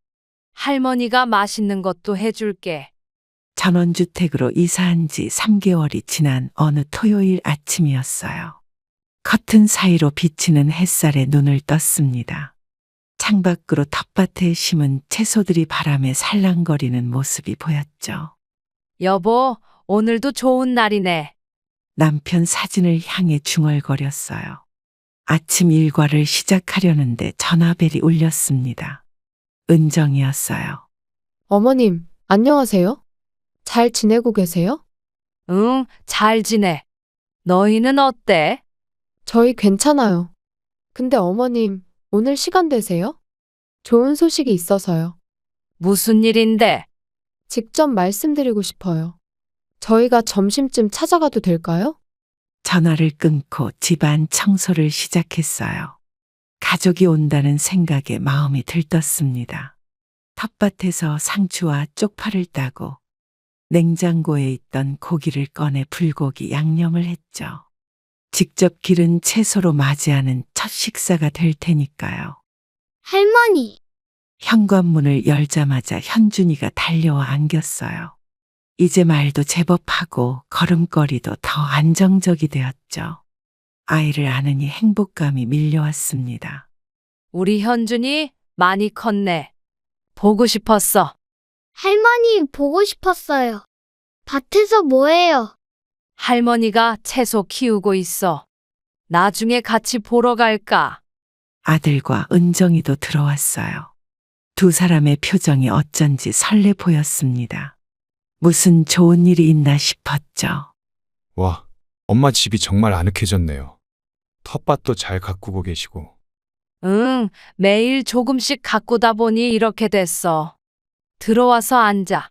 할머니가 맛있는 것도 해줄게. 전원주택으로 이사한 지 3개월이 지난 어느 토요일 아침이었어요. 커튼 사이로 비치는 햇살에 눈을 떴습니다. 창밖으로 텃밭에 심은 채소들이 바람에 살랑거리는 모습이 보였죠. 여보, 오늘도 좋은 날이네. 남편 사진을 향해 중얼거렸어요. 아침 일과를 시작하려는데 전화벨이 울렸습니다. 은정이었어요. 어머님, 안녕하세요? 잘 지내고 계세요? 응, 잘 지내. 너희는 어때? 저희 괜찮아요. 근데 어머님, 오늘 시간 되세요? 좋은 소식이 있어서요. 무슨 일인데? 직접 말씀드리고 싶어요. 저희가 점심쯤 찾아가도 될까요? 전화를 끊고 집안 청소를 시작했어요. 가족이 온다는 생각에 마음이 들떴습니다. 텃밭에서 상추와 쪽파를 따고 냉장고에 있던 고기를 꺼내 불고기 양념을 했죠. 직접 기른 채소로 맞이하는 첫 식사가 될 테니까요. 할머니, 현관문을 열자마자 현준이가 달려와 안겼어요. 이제 말도 제법 하고 걸음걸이도 더 안정적이 되었죠. 아이를 안으니 행복감이 밀려왔습니다. 우리 현준이 많이 컸네. 보고 싶었어. 할머니 보고 싶었어요. 밭에서 뭐해요? 할머니가 채소 키우고 있어. 나중에 같이 보러 갈까? 아들과 은정이도 들어왔어요. 두 사람의 표정이 어쩐지 설레 보였습니다. 무슨 좋은 일이 있나 싶었죠. 와, 엄마 집이 정말 아늑해졌네요. 텃밭도 잘 가꾸고 계시고. 응, 매일 조금씩 가꾸다 보니 이렇게 됐어. 들어와서 앉아.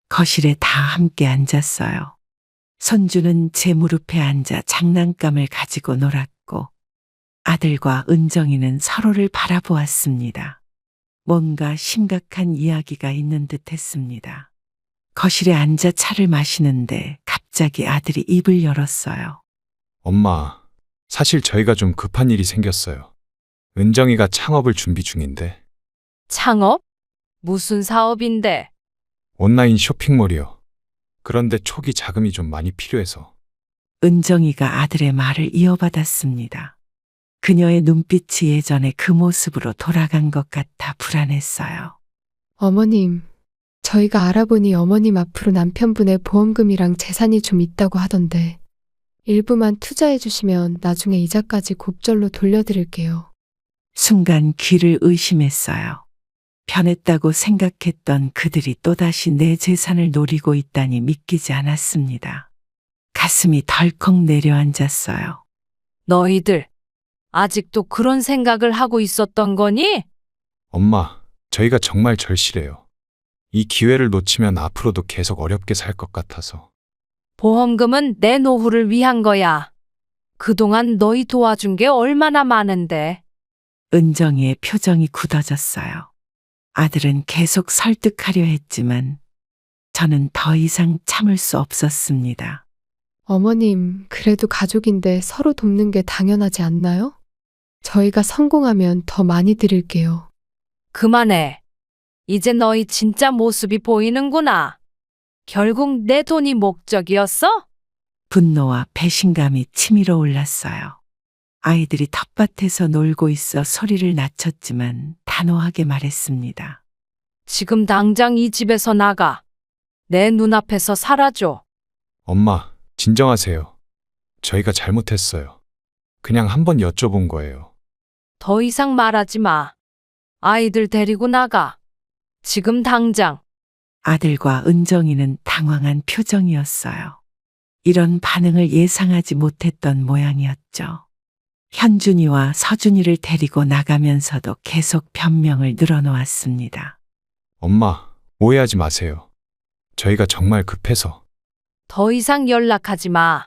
거실에 다 함께 앉았어요. 손주는 제 무릎에 앉아 장난감을 가지고 놀았고 아들과 은정이는 서로를 바라보았습니다. 뭔가 심각한 이야기가 있는 듯 했습니다. 거실에 앉아 차를 마시는데 갑자기 아들이 입을 열었어요. 엄마, 사실 저희가 좀 급한 일이 생겼어요. 은정이가 창업을 준비 중인데 창업? 무슨 사업인데? 온라인 쇼핑몰이요. 그런데 초기 자금이 좀 많이 필요해서. 은정이가 아들의 말을 이어받았습니다. 그녀의 눈빛이 예전의 그 모습으로 돌아간 것 같아 불안했어요. 어머님, 저희가 알아보니 어머님 앞으로 남편분의 보험금이랑 재산이 좀 있다고 하던데 일부만 투자해 주시면 나중에 이자까지 곱절로 돌려드릴게요. 순간 귀를 의심했어요. 변했다고 생각했던 그들이 또다시 내 재산을 노리고 있다니 믿기지 않았습니다. 가슴이 덜컥 내려앉았어요. 너희들 아직도 그런 생각을 하고 있었던 거니? 엄마, 저희가 정말 절실해요. 이 기회를 놓치면 앞으로도 계속 어렵게 살 것 같아서. 보험금은 내 노후를 위한 거야. 그동안 너희 도와준 게 얼마나 많은데. 은정이의 표정이 굳어졌어요. 아들은 계속 설득하려 했지만 저는 더 이상 참을 수 없었습니다. 어머님, 그래도 가족인데 서로 돕는 게 당연하지 않나요? 저희가 성공하면 더 많이 드릴게요. 그만해. 이제 너희 진짜 모습이 보이는구나. 결국 내 돈이 목적이었어? 분노와 배신감이 치밀어 올랐어요. 아이들이 텃밭에서 놀고 있어 소리를 낮췄지만 단호하게 말했습니다. 지금 당장 이 집에서 나가. 내 눈앞에서 사라져. 엄마, 진정하세요. 저희가 잘못했어요. 그냥 한번 여쭤본 거예요. 더 이상 말하지 마. 아이들 데리고 나가. 지금 당장. 아들과 은정이는 당황한 표정이었어요. 이런 반응을 예상하지 못했던 모양이었죠. 현준이와 서준이를 데리고 나가면서도 계속 변명을 늘어놓았습니다. 엄마, 오해하지 마세요. 저희가 정말 급해서. 더 이상 연락하지 마.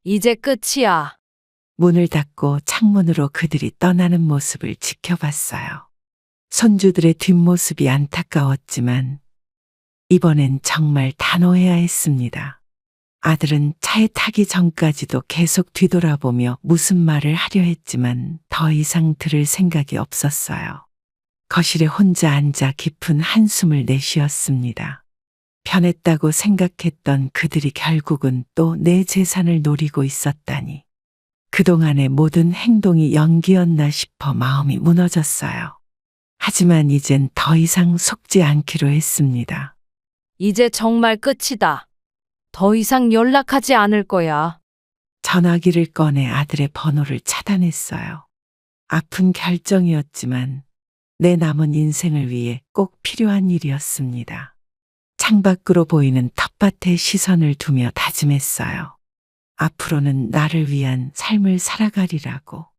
이제 끝이야. 문을 닫고 창문으로 그들이 떠나는 모습을 지켜봤어요. 손주들의 뒷모습이 안타까웠지만 이번엔 정말 단호해야 했습니다. 아들은 차에 타기 전까지도 계속 뒤돌아보며 무슨 말을 하려 했지만 더 이상 들을 생각이 없었어요. 거실에 혼자 앉아 깊은 한숨을 내쉬었습니다. 변했다고 생각했던 그들이 결국은 또 내 재산을 노리고 있었다니. 그동안의 모든 행동이 연기였나 싶어 마음이 무너졌어요. 하지만 이젠 더 이상 속지 않기로 했습니다. 이제 정말 끝이다. 더 이상 연락하지 않을 거야. 전화기를 꺼내 아들의 번호를 차단했어요. 아픈 결정이었지만 내 남은 인생을 위해 꼭 필요한 일이었습니다. 창밖으로 보이는 텃밭에 시선을 두며 다짐했어요. 앞으로는 나를 위한 삶을 살아가리라고.